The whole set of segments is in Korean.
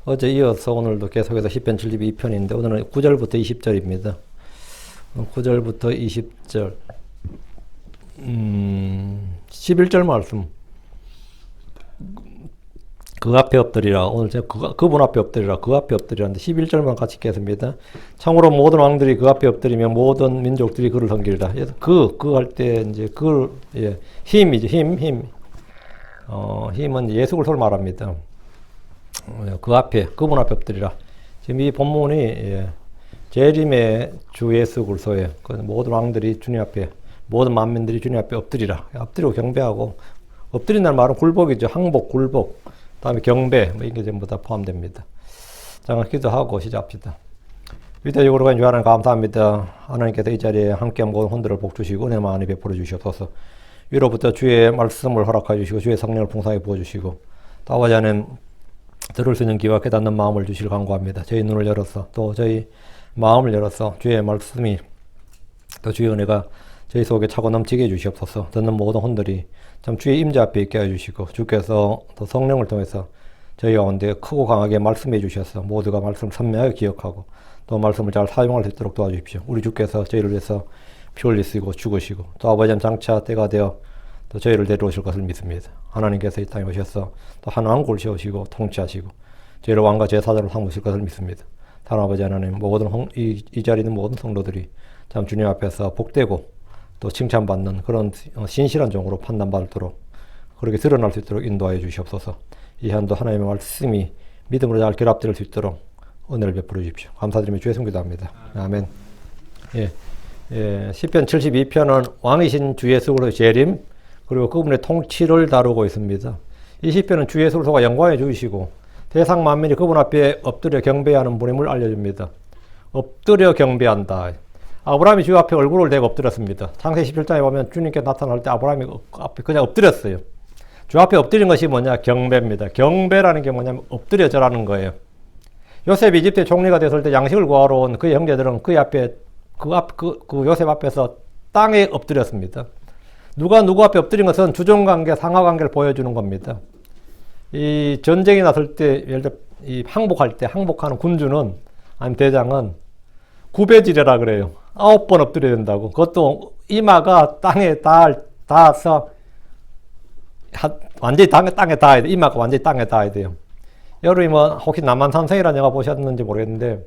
어제 이어서 오늘도 계속해서 10편 72편인데 오늘은 9절부터 20절입니다. 9절부터 20절 11절 말씀 그 앞에 엎드리라. 오늘 제가 그분 앞에 엎드리라. 그 앞에 엎드리라는데 11절만 같이 읽겠습니다. 참으로 모든 왕들이 그 앞에 엎드리며 모든 민족들이 그를 섬기리라. 그 할 때 이제 그걸 힘이죠. 힘은 예수 그리스도를 말합니다. 그 앞에 그분 앞에 엎드리라. 지금 이 본문이 재림의 주 예수 그리스도의 모든 왕들이 주님 앞에 모든 만민들이 주님 앞에 엎드리라. 엎드리고 경배하고 엎드린다는 말은 굴복이죠. 항복, 굴복, 다음에 경배 이게 전부 다 포함됩니다. 자, 기도하고 시작합시다. 위대하고 주 하나님 감사합니다. 하나님께서 이 자리에 함께 모든 혼들을 복 주시고 은혜 많이 베풀어 주시옵소서. 위로부터 주의 말씀을 허락하여 주시고 주의 성령을 풍성하게 부어 주시고 또 아버지 하나님 들을 수 있는 귀와 깨닫는 마음을 주시길 간구합니다. 저희 눈을 열어서 또 저희 마음을 열어서 주의 말씀이 또 주의 은혜가 저희 속에 차고 넘치게 해주시옵소서. 듣는 모든 혼들이 참 주의 임재 앞에 있게 해주시고 주께서 또 성령을 통해서 저희 가운데 크고 강하게 말씀해 주셔서 모두가 말씀을 선명하게 기억하고 또 말씀을 잘 사용할 수 있도록 도와주십시오. 우리 주께서 저희를 위해서 피 흘리시고 죽으시고 또 아버지 장차 때가 되어 또 저희를 데려오실 것을 믿습니다. 하나님께서 이 땅에 오셔서 또 한 왕국을 세우시고 통치하시고 저희를 왕과 제사장으로 삼으실 것을 믿습니다. 다른 아버지 하나님 모든 이 자리에 있는 모든 성도들이 참 주님 앞에서 복되고 또 칭찬받는 그런 신실한 종으로 판단받도록 그렇게 드러날 수 있도록 인도하여 주시옵소서. 이 한도 하나님의 말씀이 믿음으로 잘 결합될 수 있도록 은혜를 베풀어 주십시오. 감사드리며 주의 성기도 합니다. 아멘. 10편 72편은 왕이신 주 예수 그리스도의 재림 그리고 그분의 통치를 다루고 있습니다. 이 시편은 주 예수 그리스도가 영광해 주시고 대상 만민이 그분 앞에 엎드려 경배하는 분임을 알려줍니다. 엎드려 경배한다. 아브라함이 주 앞에 얼굴을 대고 엎드렸습니다. 창세기 17장에 보면 주님께 나타날 때 아브라함이 앞에 그냥 엎드렸어요. 주 앞에 엎드린 것이 뭐냐? 경배입니다. 경배라는 게 뭐냐면 엎드려 절하는 거예요. 요셉이 이집트의 총리가 됐을 때 양식을 구하러 온 그의 형제들은 그 요셉 앞에서 땅에 엎드렸습니다. 누가 누구 앞에 엎드린 것은 주종관계, 상하관계를 보여주는 겁니다. 이 전쟁이 났을 때, 예를 들어 이 항복하는 군주는, 아니면 대장은 구배지례라 그래요. 9번 엎드려야 된다고. 그것도 이마가 땅에 닿아서, 완전히 땅에 닿아야 돼. 이마가 완전히 땅에 닿아야 돼요. 여러분이 혹시 남한산성이라는 영화 보셨는지 모르겠는데,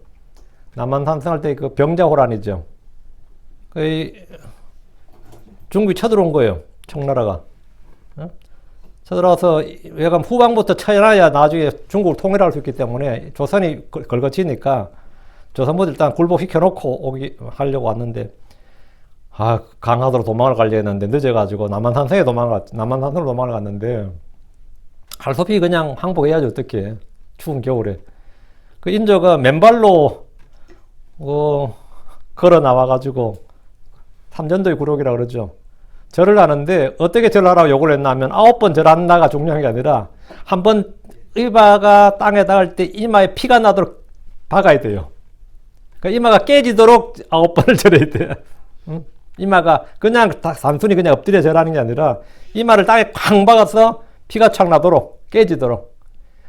남한산성 할 때 그 병자호란이죠. 중국이 쳐들어온 거예요. 청나라가. 쳐들어와서 외관 후방부터 쳐놔야 나중에 중국을 통일할 수 있기 때문에 조선이 걸거치니까 조선부터 일단 굴복시켜놓고 하려고 왔는데 강화도로 도망을 가려 했는데 늦어가지고 남한산성으로 도망을 갔는데 할 수 없이 그냥 항복해야지 어떡해. 추운 겨울에. 그 인조가 맨발로 걸어 나와가지고 삼전도의 굴욕이라고 그러죠. 절을 하는데 어떻게 절을 하라고 요구를 했나 하면 9번 절한다가 중요한 게 아니라 한번 이마가 땅에 닿을 때 이마에 피가 나도록 박아야 돼요. 그러니까 이마가 깨지도록 9번을 절해야 돼요. 응? 이마가 그냥 단순히 그냥 엎드려 절하는 게 아니라 이마를 땅에 쾅 박아서 피가 착 나도록 깨지도록.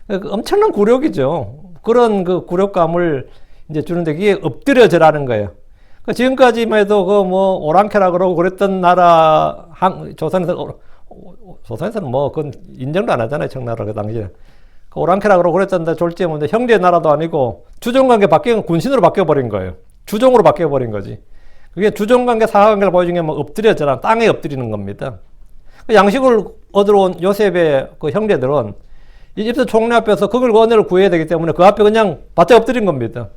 그러니까 엄청난 굴욕이죠. 그런 그 굴욕감을 이제 주는데 그게 엎드려 절하는 거예요. 지금까지만 해도 오랑캐라 그러고 그랬던 나라, 조선에서는 그건 인정도 안 하잖아요, 청나라 그 당시에. 오랑캐라 그러고 그랬던데 졸지에 뭔데 형제 나라도 아니고 주종관계 군신으로 바뀌어버린 거예요. 주종으로 바뀌어버린 거지. 그게 주종관계, 사하관계를 보여준 게 엎드려 절하는, 땅에 엎드리는 겁니다. 양식을 얻으러 온 요셉의 그 형제들은 이집트 총리 앞에서 그걸 은혜를 구해야 되기 때문에 그 앞에 그냥 바짝 엎드린 겁니다.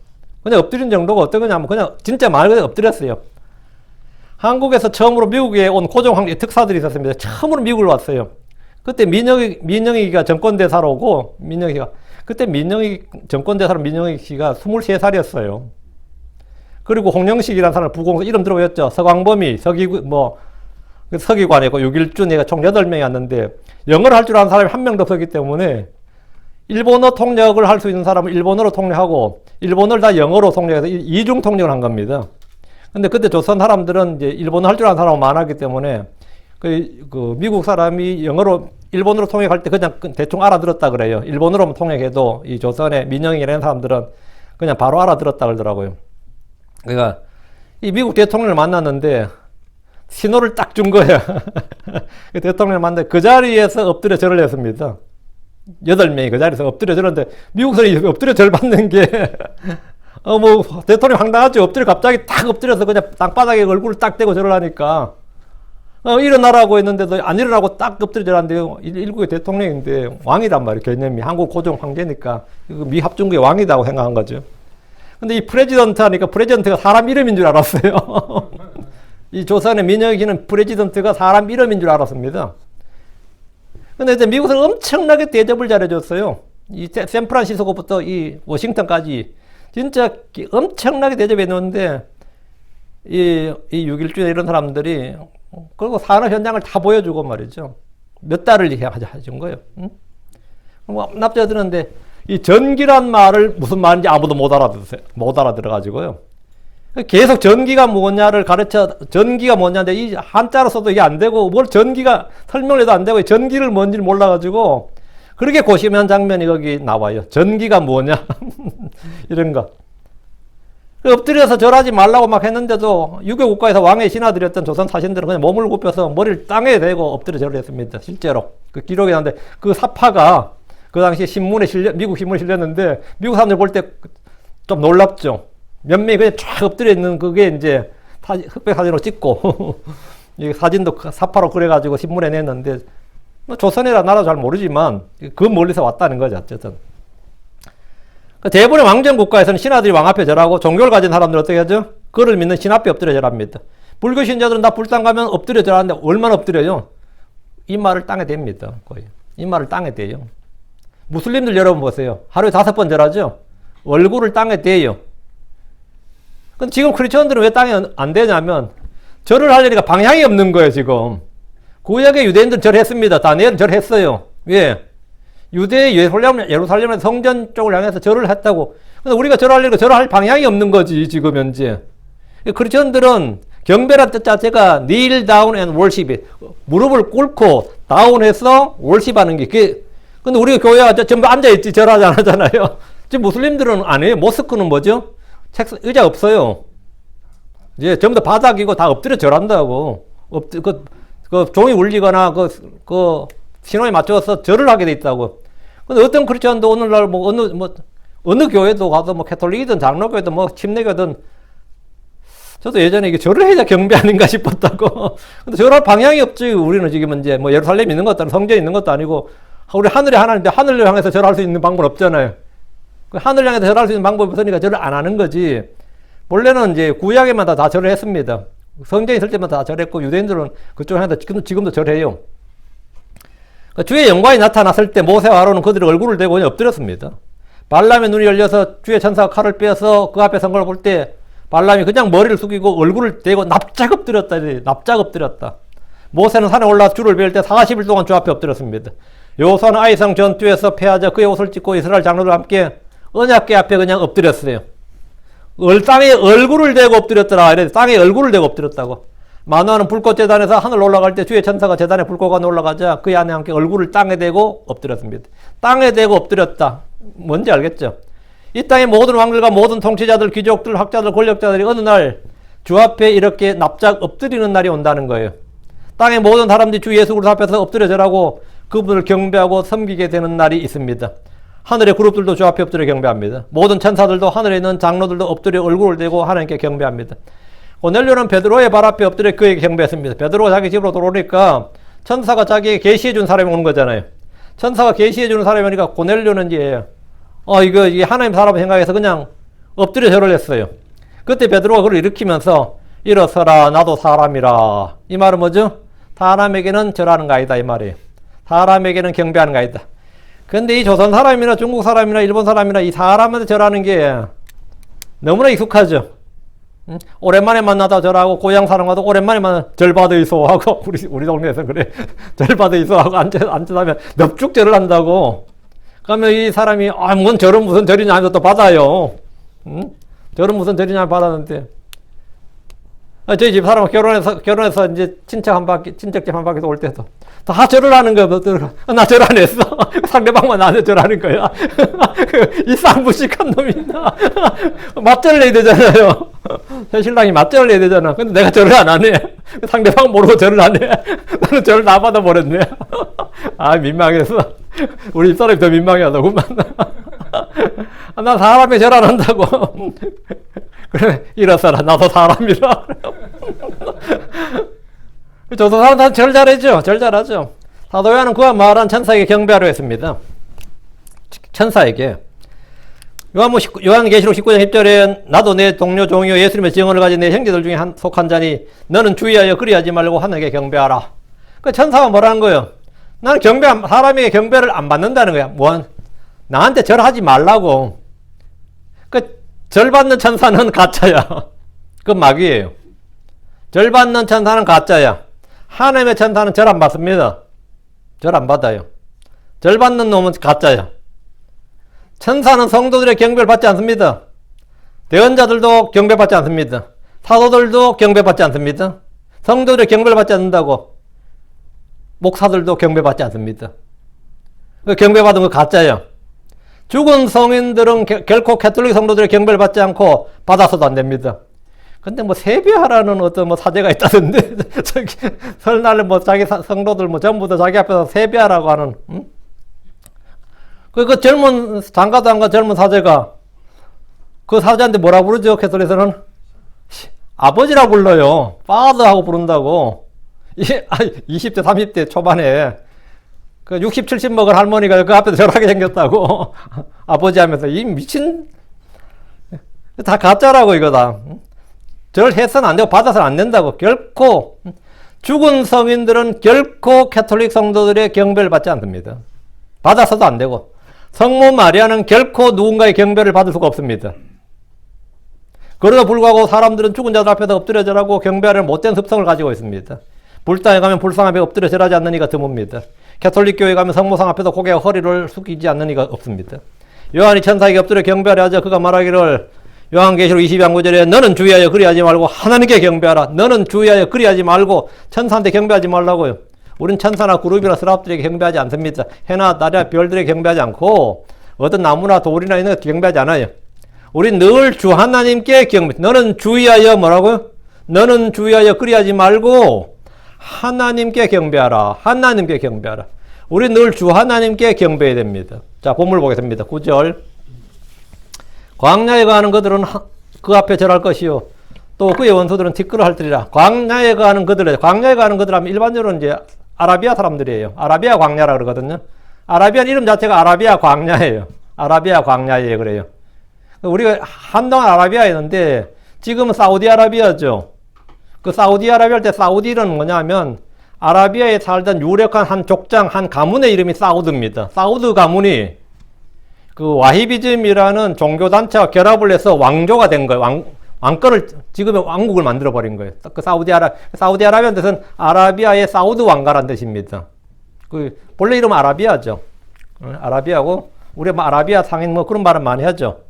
그냥 엎드린 정도가 어떤 거냐면 그냥 진짜 말 그대로 엎드렸어요. 한국에서 처음으로 미국에 온 고종황제 특사들이 있었습니다. 처음으로 미국을 왔어요. 그때 민영이가 정권대사로 오고 그때 정권대사로 민영이가 23살이었어요. 그리고 홍영식이라는 사람을 부공해서 이름 들어보셨죠? 서광범이, 서기관이고 6.1주 내가 총 8명이 왔는데 영어를 할 줄 아는 사람이 한 명도 없었기 때문에 일본어 통역을 할 수 있는 사람은 일본어로 통역하고 일본어를 다 영어로 통역해서 이중 통역을 한 겁니다. 근데 그때 조선 사람들은 이제 일본어 할 줄 아는 사람은 많았기 때문에 그 미국 사람이 영어로 일본어로 통역할 때 그냥 대충 알아들었다 그래요. 일본어로만 통역해도 이 조선의 민영이라는 사람들은 그냥 바로 알아들었다 그러더라고요. 그러니까 이 미국 대통령을 만났는데 신호를 딱 준 거예요. 그 대통령을 만났는데 그 자리에서 엎드려 절을 했습니다. 8명이 그 자리에서 엎드려 절었는데 미국 사람이 엎드려 절 받는 게 뭐 대통령 황당하죠. 엎드려 갑자기 딱 엎드려서 그냥 땅바닥에 얼굴을 딱 대고 절을 하니까 일어나라고 했는데도 안 일어나고 딱 엎드려 절하는데요. 일국의 대통령인데 왕이란 말이에요. 개념이 한국 고종 황제니까 미 합중국의 왕이라고 생각한 거죠. 근데 이 프레지던트 하니까 프레지던트가 사람 이름인 줄 알았어요. 이 조선의 민영이는 프레지던트가 사람 이름인 줄 알았습니다. 근데 이제 미국에서 엄청나게 대접을 잘해줬어요. 이 샌프란시스코부터 이 워싱턴까지 진짜 엄청나게 대접해줬는데 이 6.1주에 이런 사람들이 그리고 산업 현장을 다 보여주고 말이죠. 몇 달을 해준 거예요. 응? 뭐 납작드는데 이 전기란 말을 무슨 말인지 아무도 못 알아들어가지고요. 계속 전기가 뭐냐를 가르쳐, 전기가 뭐냐인데 이 한자로 써도 이게 안 되고 뭘 전기가 설명을 해도 안 되고 전기를 뭔지를 몰라가지고 그렇게 고심한 장면이 거기 나와요. 전기가 뭐냐 이런 거. 엎드려서 절하지 말라고 막 했는데도 유교 국가에서 왕의 신하들이었던 조선 사신들은 그냥 몸을 굽혀서 머리를 땅에 대고 엎드려 절을 했습니다. 실제로 그 기록이 나는데 그 사파가 그 당시 신문에 미국 신문에 실렸는데 미국 사람들 볼 때 좀 놀랍죠. 몇 명이 그냥 쫙 엎드려 있는 그게 이제 흑백 사진으로 찍고 이 사진도 사파로 그래가지고 신문에 냈는데 뭐 조선이라 나라 잘 모르지만 그 멀리서 왔다는 거죠. 어쨌든 대부분의 왕정 국가에서는 신하들이 왕 앞에 절하고 종교를 가진 사람들은 어떻게 하죠? 그를 믿는 신 앞에 엎드려 절합니다. 불교 신자들은 다 불당 가면 엎드려 절하는데 얼마나 엎드려요? 이마를 땅에 댑니다. 거의 이마를 땅에 대요. 무슬림들 여러분 보세요. 하루에 5번 절하죠? 얼굴을 땅에 대요. 근데 지금 크리스천들은 왜 땅에 안 대냐면 절을 하려니까 방향이 없는 거예요. 지금 구약의 유대인들은 절했습니다. 다니엘은 절했어요. 왜? 유대의 예루살렘 성전 쪽을 향해서 절을 했다고. 근데 우리가 절하려니까 절할 방향이 없는 거지 지금 현재. 크리스천들은 경배란 뜻 자체가 kneel down and worship, 무릎을 꿇고 다운해서 월십하는 게 그게. 근데 우리 교회가 전부 앉아있지 절하지 안 하잖아요. 지금 무슬림들은 안 해요. 모스크는 뭐죠? 의자 없어요. 이제 전부 다 바닥이고 다 엎드려 절한다고. 그 종이 울리거나 그 신호에 맞춰서 절을 하게 돼 있다고. 근데 어떤 크리스천도 오늘날 어느 교회도 가도 뭐 캐톨릭이든 장로교회든 뭐 침례교든 저도 예전에 이게 절을 해야 경배 아닌가 싶었다고. 근데 절할 방향이 없지. 우리는 지금 이제 뭐 예루살렘 있는 것도 아니고 성전이 있는 것도 아니고 우리 하늘에 하나인데 하늘을 향해서 절할 수 있는 방법은 없잖아요. 그 하늘을 향해서 절할 수 있는 방법이 없으니까 절을 안 하는 거지. 원래는 이제 구약에만 다 절을 했습니다. 성전에 있을 때만 다 절했고 유대인들은 그쪽 향해서 지금도 절해요. 주의 영광이 나타났을 때 모세와 아론은 그들의 얼굴을 대고 엎드렸습니다. 발람의 눈이 열려서 주의 천사가 칼을 빼서 그 앞에 선 걸 볼 때 발람이 그냥 머리를 숙이고 얼굴을 대고 납작 엎드렸다. 납작 엎드렸다. 모세는 산에 올라서 주를 배울 때 40일 동안 주 앞에 엎드렸습니다. 여호수아는 아이성 전투에서 패하자 그의 옷을 찢고 이스라엘 장로들과 함께 언약궤 앞에 그냥 엎드렸어요. 땅에 얼굴을 대고 엎드렸더라. 이래 땅에 얼굴을 대고 엎드렸다고. 마노아는 불꽃 제단에서 하늘 올라갈 때 주의 천사가 제단에 불꽃가 올라가자 그의 안에 함께 얼굴을 땅에 대고 엎드렸습니다. 땅에 대고 엎드렸다. 뭔지 알겠죠? 이 땅의 모든 왕들과 모든 통치자들, 귀족들, 학자들, 권력자들이 어느 날 주 앞에 이렇게 납작 엎드리는 날이 온다는 거예요. 땅의 모든 사람들이 주 예수 그리스도 앞에서 엎드려 절하고 그분을 경배하고 섬기게 되는 날이 있습니다. 하늘의 그룹들도 주 앞에 엎드려 경배합니다. 모든 천사들도 하늘에 있는 장로들도 엎드려 얼굴을 대고 하나님께 경배합니다. 고넬료는 베드로의 발 앞에 엎드려 그에게 경배했습니다. 베드로가 자기 집으로 들어오니까 천사가 자기에게 계시해 준 사람이 오는 거잖아요. 천사가 계시해 주는 사람이니까 고넬료는 이제 이게 하나님 사람 생각해서 그냥 엎드려 절을 했어요. 그때 베드로가 그를 일으키면서 일어서라 나도 사람이라. 이 말은 뭐죠? 사람에게는 절하는 거 아니다 이 말이에요. 사람에게는 경배하는 거 아니다. 근데 이 조선 사람이나 중국 사람이나 일본 사람이나 이 사람한테 절하는 게 너무나 익숙하죠. 오랜만에 만나다 절하고 고향 사람과도 오랜만에 만나 절받으이소 하고 우리 동네에서 그래. 절받으이소 하고 앉으면 넙죽 절을 한다고. 그러면 이 사람이 뭔 절은 무슨 절이냐 하면서 또 받아요. 절은 무슨 절이냐 받았는데 저희 집 사람 결혼해서 이제 친척집 한 바퀴 돌 때도 다 절을 하는 거야. 나 절 안 했어. 상대방만 나한테 절하는 거야. 이 쌍무식한 놈이 있나. 맞절을 해야 되잖아요. 새 신랑이 맞절을 해야 되잖아. 근데 내가 절을 안 하네. 상대방 모르고 절을 안 해. 나는 절을 다 받아버렸네. 아, 민망해서. 우리 집사람이 더 민망해하더구만. 나 사람이 절 안 한다고. 그래, 일어서라. 나도 사람이라. 저도 사람 절 잘하죠. 절 잘하죠. 사도 요한은 그와 말한 천사에게 경배하려 했습니다. 천사에게. 요한계시록 19장 10절에 나도 내 동료 종이요 예수님의 증언을 가진 내 형제들 중에 속한 자니 너는 주의하여 그리하지 말고 하나님께 경배하라. 그 천사가 뭐라는 거예요? 나는 사람에게 경배를 안 받는다는 거야. 나한테 절하지 말라고. 그 절 받는 천사는 가짜야. 그 마귀예요. 절 받는 천사는 가짜야. 하나님의 천사는 절 안 받습니다. 절 안 받아요. 절 받는 놈은 가짜야. 천사는 성도들의 경배를 받지 않습니다. 대언자들도 경배받지 않습니다. 사도들도 경배받지 않습니다. 성도들의 경배를 받지 않는다고. 목사들도 경배받지 않습니다. 경배받은 거 가짜야. 죽은 성인들은 결코 캐톨릭 성도들의 경배를 받지 않고 받아서도 안 됩니다. 근데 세배하라는 어떤 사제가 있다던데, 설날 자기 성도들 전부 다 자기 앞에서 세배하라고 하는, 응? 그 젊은, 장가도 안 가 젊은 사제가 그 사제한테 뭐라 부르죠? 캐톨릭에서는? 아버지라 불러요. 파더하고 부른다고. 20대, 30대 초반에 그 60, 70 먹은 할머니가 그 앞에서 절하게 생겼다고. 아버지 하면서. 이 미친, 다 가짜라고 이거다. 절해서는 안 되고 받아서는 안 된다고. 결코, 죽은 성인들은 결코 캐톨릭 성도들의 경배를 받지 않습니다. 받아서도 안 되고. 성모 마리아는 결코 누군가의 경배를 받을 수가 없습니다. 그러다 불구하고 사람들은 죽은 자들 앞에서 엎드려 절하고 경배하는 못된 습성을 가지고 있습니다. 불당에 가면 불상 앞에 엎드려 절하지 않는 이가 드뭅니다. 캐톨릭 교회 가면 성모상 앞에서 고개와 허리를 숙이지 않는 이가 없습니다. 요한이 천사에게 엎드려 경배하려 하자 그가 말하기를 요한계시록 22장 9절에 너는 주의하여 그리하지 말고 하나님께 경배하라. 너는 주의하여 그리하지 말고 천사한테 경배하지 말라고요. 우린 천사나 그룹이나 스랍들에게 경배하지 않습니다. 해나 달이나 별들에게 경배하지 않고 어떤 나무나 돌이나 이런 것 경배하지 않아요. 우린 늘 주 하나님께 경배. 너는 주의하여 뭐라고요? 너는 주의하여 그리하지 말고 하나님께 경배하라. 하나님께 경배하라. 우리 늘 주 하나님께 경배해야 됩니다. 자, 본문 보겠습니다. 9절. 광야에 가는 그들은 그 앞에 절할 것이요. 또 그의 원수들은 티끌을 핥으리라. 광야에 가는 그들 하면 일반적으로 이제 아라비아 사람들이에요. 아라비아 광야라 그러거든요. 아라비아 이름 자체가 아라비아 광야예요. 아라비아 광야에 그래요. 우리가 한동안 아라비아였는데 지금은 사우디아라비아죠. 그 사우디아라비아 할 때 사우디는 뭐냐면 아라비아에 살던 유력한 한 족장, 한 가문의 이름이 사우드입니다. 사우드 가문이 그 와히비즘이라는 종교단체와 결합을 해서 왕조가 된 거예요. 왕권을, 지금의 왕국을 만들어버린 거예요. 그 사우디아라비아는 뜻은 아라비아의 사우드 왕가라는 뜻입니다. 그, 본래 이름은 아라비아죠. 아라비아고, 우리 아라비아 상인 그런 말은 많이 하죠.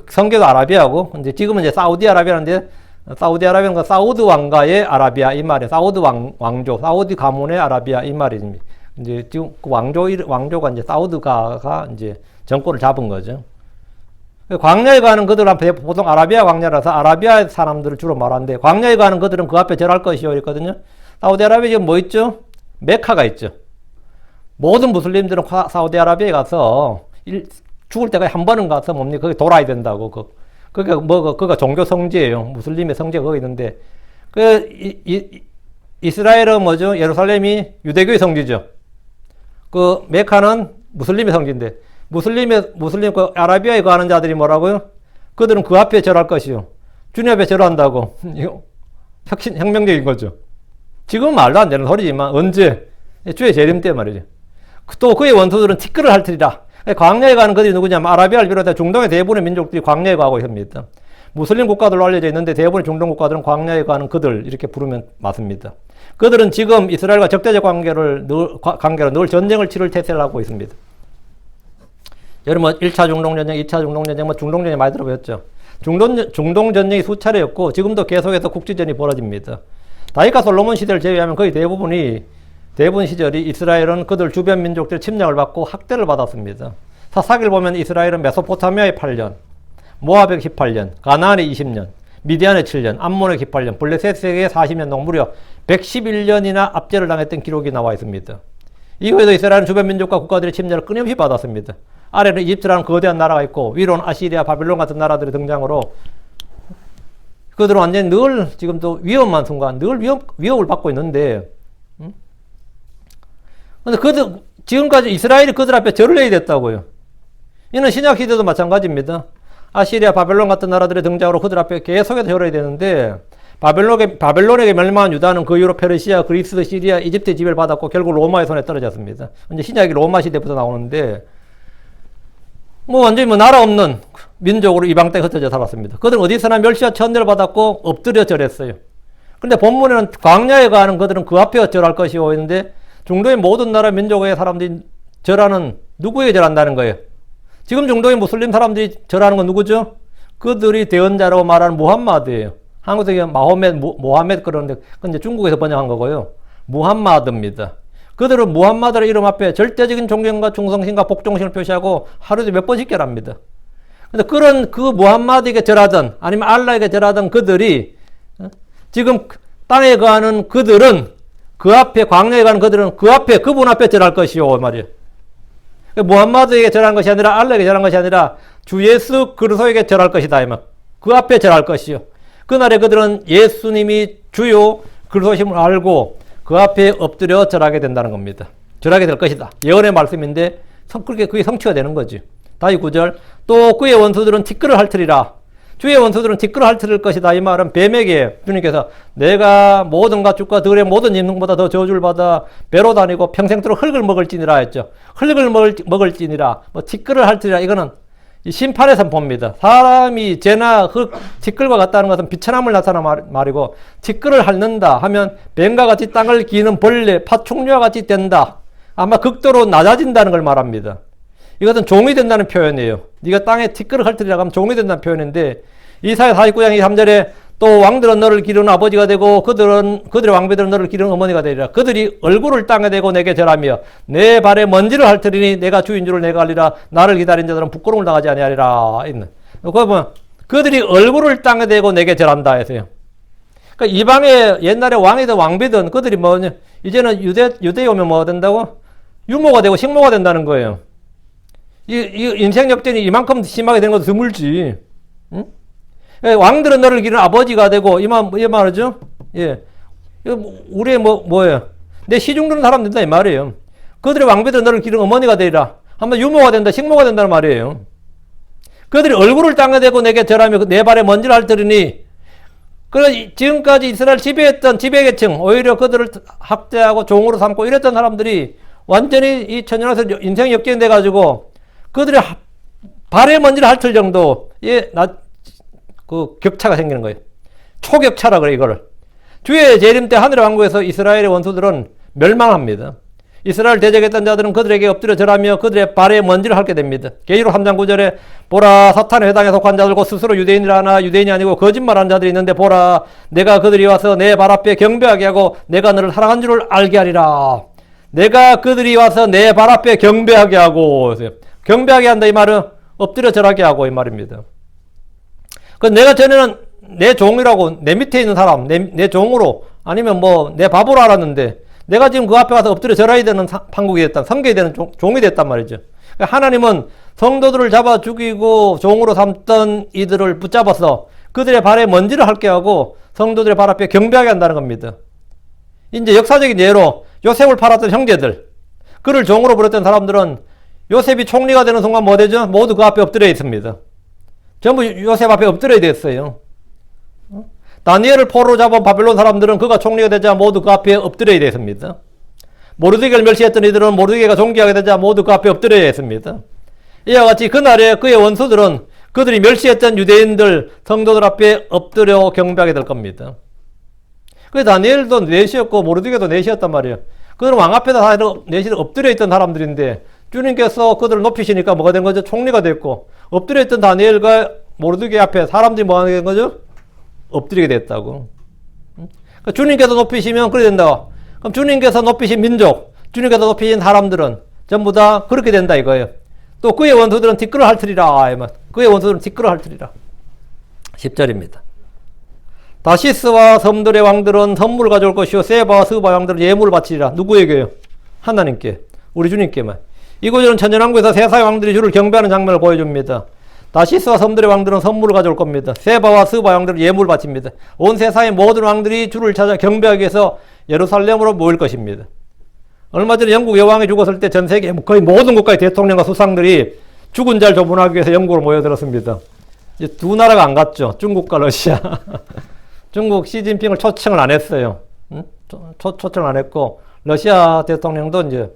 성계도 아라비아고, 근데 지금은 이제 사우디아라비아인데, 사우디아라비아는 사우드 왕가의 아라비아 이 말이에요. 사우드 왕조, 사우디 가문의 아라비아 이 말입니다. 이제 지금 그 왕조가 이제 사우드가가 이제 정권을 잡은 거죠. 광야에 가는 그들 앞에 보통 아라비아 광야라서 아라비아 사람들을 주로 말하는데 광야에 가는 그들은 그 앞에 절할 것이요 있거든요. 사우디아라비아 지금 뭐 있죠? 메카가 있죠. 모든 무슬림들은 사우디아라비아에 가서 죽을 때까지 한 번은 가서 뭡니까? 거기 돌아야 된다고. 그가 종교 성지예요. 무슬림의 성지가 거기 있는데 이스라엘은 뭐죠? 예루살렘이 유대교의 성지죠. 그 메카는 무슬림의 성지인데 무슬림 그 아라비아에 가는 자들이 뭐라고요? 그들은 그 앞에 절할 것이요. 주님 앞에 절한다고. 이거 혁명적인 거죠. 지금은 말도 안 되는 소리지만 언제? 주의 재림 때 말이죠. 또 그의 원수들은 티끌을 핥으리라. 광야에 가는 그들이 누구냐면 아라비아를 비롯해 중동의 대부분의 민족들이 광야에 가고 있습니다. 무슬림 국가들로 알려져 있는데 대부분의 중동 국가들은 광야에 가는 그들 이렇게 부르면 맞습니다. 그들은 지금 이스라엘과 적대적 관계로 늘 전쟁을 치를 태세를 하고 있습니다. 여러분 1차 중동전쟁, 2차 중동전쟁, 중동전쟁 많이 들어보셨죠? 중동 전쟁이 수차례였고 지금도 계속해서 국지전이 벌어집니다. 다윗과 솔로몬 시대를 제외하면 거의 대부분 시절이 이스라엘은 그들 주변 민족들의 침략을 받고 학대를 받았습니다. 사사기를 보면 이스라엘은 메소포타미아의 8년, 모압의 18년, 가나안의 20년, 미디안의 7년, 암몬의 18년, 블레셋의 40년 동안 무려 111년이나 압제를 당했던 기록이 나와 있습니다. 이후에도 이스라엘은 주변 민족과 국가들의 침략을 끊임없이 받았습니다. 아래는 이집트라는 거대한 나라가 있고 위로는 아시리아, 바빌론 같은 나라들의 등장으로 그들은 완전히 늘 지금도 위험한 순간, 늘 위협을 받고 있는데, 근데 지금까지 이스라엘이 그들 앞에 절을 해야 됐다고요. 이는 신약 시대도 마찬가지입니다. 아시리아, 바벨론 같은 나라들의 등장으로 그들 앞에 계속해서 절해야 되는데, 바벨론에게 멸망한 유다는 그 이후로 페르시아, 그리스, 시리아, 이집트의 지배를 받았고 결국 로마의 손에 떨어졌습니다. 이제 신약이 로마 시대부터 나오는데, 완전히 나라 없는 민족으로 이방 땅에 흩어져 살았습니다. 그들은 어디서나 멸시와 천대를 받았고 엎드려 절했어요. 그런데 본문에는 광야에 가는 그들은 그 앞에 절할 것이오 했는데 중동의 모든 나라 민족의 사람들이 절하는 누구에게 절한다는 거예요? 지금 중동의 무슬림 사람들이 절하는 건 누구죠? 그들이 대언자라고 말하는 무함마드예요. 한국에서 모하메드 그러는데 근데 중국에서 번역한 거고요. 무함마드입니다. 그들은 무함마드의 이름 앞에 절대적인 존경과 충성심과 복종심을 표시하고 하루에 몇 번씩 절합니다. 근데 그런 그 무함마드에게 절하던 아니면 알라에게 절하던 그들이 지금 땅에 가는 그들은 그 앞에 광야에 가는 그들은 그 앞에 그분 앞에 절할 것이요 말이에요. 무함마드에게 절한 것이 아니라 알라에게 절한 것이 아니라 주 예수 그리스도에게 절할 것이다 이 말. 그 앞에 절할 것이요. 그날에 그들은 예수님이 주요 그리스도심을 알고 그 앞에 엎드려 절하게 된다는 겁니다. 절하게 될 것이다. 예언의 말씀인데 그게 성취가 되는 거지. 다시 9절. 또 그의 원수들은 티끌을 핥으리라. 주의 원수들은 티끌을 핥을 것이다. 이 말은 뱀에게 주님께서 내가 모든 가축과 들의 모든 짐승보다 더 저주를 받아 배로 다니고 평생토록 흙을 먹을지니라 했죠. 흙을 먹을지니라. 티끌을 핥으리라. 이거는 심판의 선포입니다. 사람이 죄나 티끌과 같다는 것은 비천함을 나타나는 말이고 티끌을 핥는다 하면 뱀과 같이 땅을 기는 벌레, 파충류와 같이 된다. 아마 극도로 낮아진다는 걸 말합니다. 이것은 종이 된다는 표현이에요. 네가 땅에 티끌을 핥으리라고 하면 종이 된다는 표현인데 이사야 49장 23절에 또 왕들은 너를 기르는 아버지가 되고 그들의 왕비들은 너를 기르는 어머니가 되리라. 그들이 얼굴을 땅에 대고 내게 절하며 내 발에 먼지를 핥으리니 내가 주인 줄을 내가 알리라. 나를 기다린 자들은 부끄러움을 당하지 아니하리라. 있는. 그거 보면 그들이 얼굴을 땅에 대고 내게 절한다 해서요. 그러니까 이방의 옛날에 왕이든 왕비든 그들이 이제는 유대에 오면 뭐가 된다고? 유모가 되고 식모가 된다는 거예요. 이 인생 역전이 이만큼 심하게 된 것도 드물지. 응? 왕들은 너를 기르는 아버지가 되고 이 말이죠. 예, 우리의 뭐예요? 내 시중 드는 사람 된다 이 말이에요. 그들의 왕비들은 너를 기르는 어머니가 되리라. 한번 유모가 된다, 식모가 된다는 말이에요. 그들이 얼굴을 땅에 대고 내게 절하며 내 발에 먼지를 핥으리니. 그래서 지금까지 이스라엘 지배했던 지배계층, 오히려 그들을 학대하고 종으로 삼고 이랬던 사람들이 완전히 이 천년에서 인생이 역전돼 가지고 그들의 발에 먼지를 핥을 정도의 그 격차가 생기는 거예요. 초격차라 그래 이거를. 주의 재림 때 하늘의 왕국에서 이스라엘의 원수들은 멸망합니다. 이스라엘 대적했던 자들은 그들에게 엎드려 절하며 그들의 발에 먼지를 핥게 됩니다. 계시록 3장 9절에 보라 사탄의 회당에 속한 자들과 스스로 유대인이라 하나 유대인이 아니고 거짓말하는 자들이 있는데 보라 내가 그들이 와서 내 발 앞에 경배하게 하고 내가 너를 사랑한 줄을 알게 하리라. 내가 그들이 와서 내 발 앞에 경배하게 하고 경배하게 한다 이 말은 엎드려 절하게 하고 이 말입니다. 그 내가 전에는 내 종이라고 내 밑에 있는 사람 내 종으로 아니면 내 밥으로 알았는데 내가 지금 그 앞에 가서 엎드려 절해야 되는 판국이 됐다. 섬겨야 되는 종이 됐단 말이죠. 그러니까 하나님은 성도들을 잡아 죽이고 종으로 삼던 이들을 붙잡아서 그들의 발에 먼지를 핥게 하고 성도들의 발 앞에 경배하게 한다는 겁니다. 이제 역사적인 예로 요셉을 팔았던 형제들, 그를 종으로 부렸던 사람들은 요셉이 총리가 되는 순간 뭐 되죠? 모두 그 앞에 엎드려 있습니다. 전부 요셉 앞에 엎드려야 됐어요. 다니엘을 포로로 잡은 바벨론 사람들은 그가 총리가 되자 모두 그 앞에 엎드려야 됐습니다. 모르드게를 멸시했던 이들은 모르드게가 존귀하게 되자 모두 그 앞에 엎드려야 했습니다. 이와 같이 그날에 그의 원수들은 그들이 멸시했던 유대인들, 성도들 앞에 엎드려 경배하게 될 겁니다. 그 다니엘도 넷이었고 모르드게도 넷이었단 말이에요. 그들은 왕 앞에다 다 넷이 엎드려 있던 사람들인데 주님께서 그들을 높이시니까 뭐가 된 거죠? 총리가 됐고 엎드려 있던 다니엘과 모르드게 앞에 사람들이 뭐 하는 거죠? 엎드리게 됐다고. 그러니까 주님께서 높이시면 그렇게 된다. 그럼 주님께서 높이신 민족, 주님께서 높이신 사람들은 전부 다 그렇게 된다 이거예요. 또 그의 원수들은 뒷걸어 핥으리라. 그의 원수들은 뒷걸어 핥으리라. 10절입니다. 다시스와 섬들의 왕들은 선물을 가져올 것이요 세바와 스바의 왕들은 예물을 바치리라. 누구에게요? 하나님께, 우리 주님께만. 이곳은 천연왕국에서 세사의 왕들이 주를 경배하는 장면을 보여줍니다. 다시스와 섬들의 왕들은 선물을 가져올 겁니다. 세바와 스바의 왕들은 예물을 바칩니다. 온 세상의 모든 왕들이 주를 찾아 경배하기 위해서 예루살렘으로 모일 것입니다. 얼마 전에 영국 여왕이 죽었을 때 전 세계 거의 모든 국가의 대통령과 수상들이 죽은 자를 조문하기 위해서 영국으로 모여들었습니다. 이제 두 나라가 안 갔죠. 중국과 러시아. 중국 시진핑을 초청을 안 했어요. 초청을 안 했고, 러시아 대통령도 이제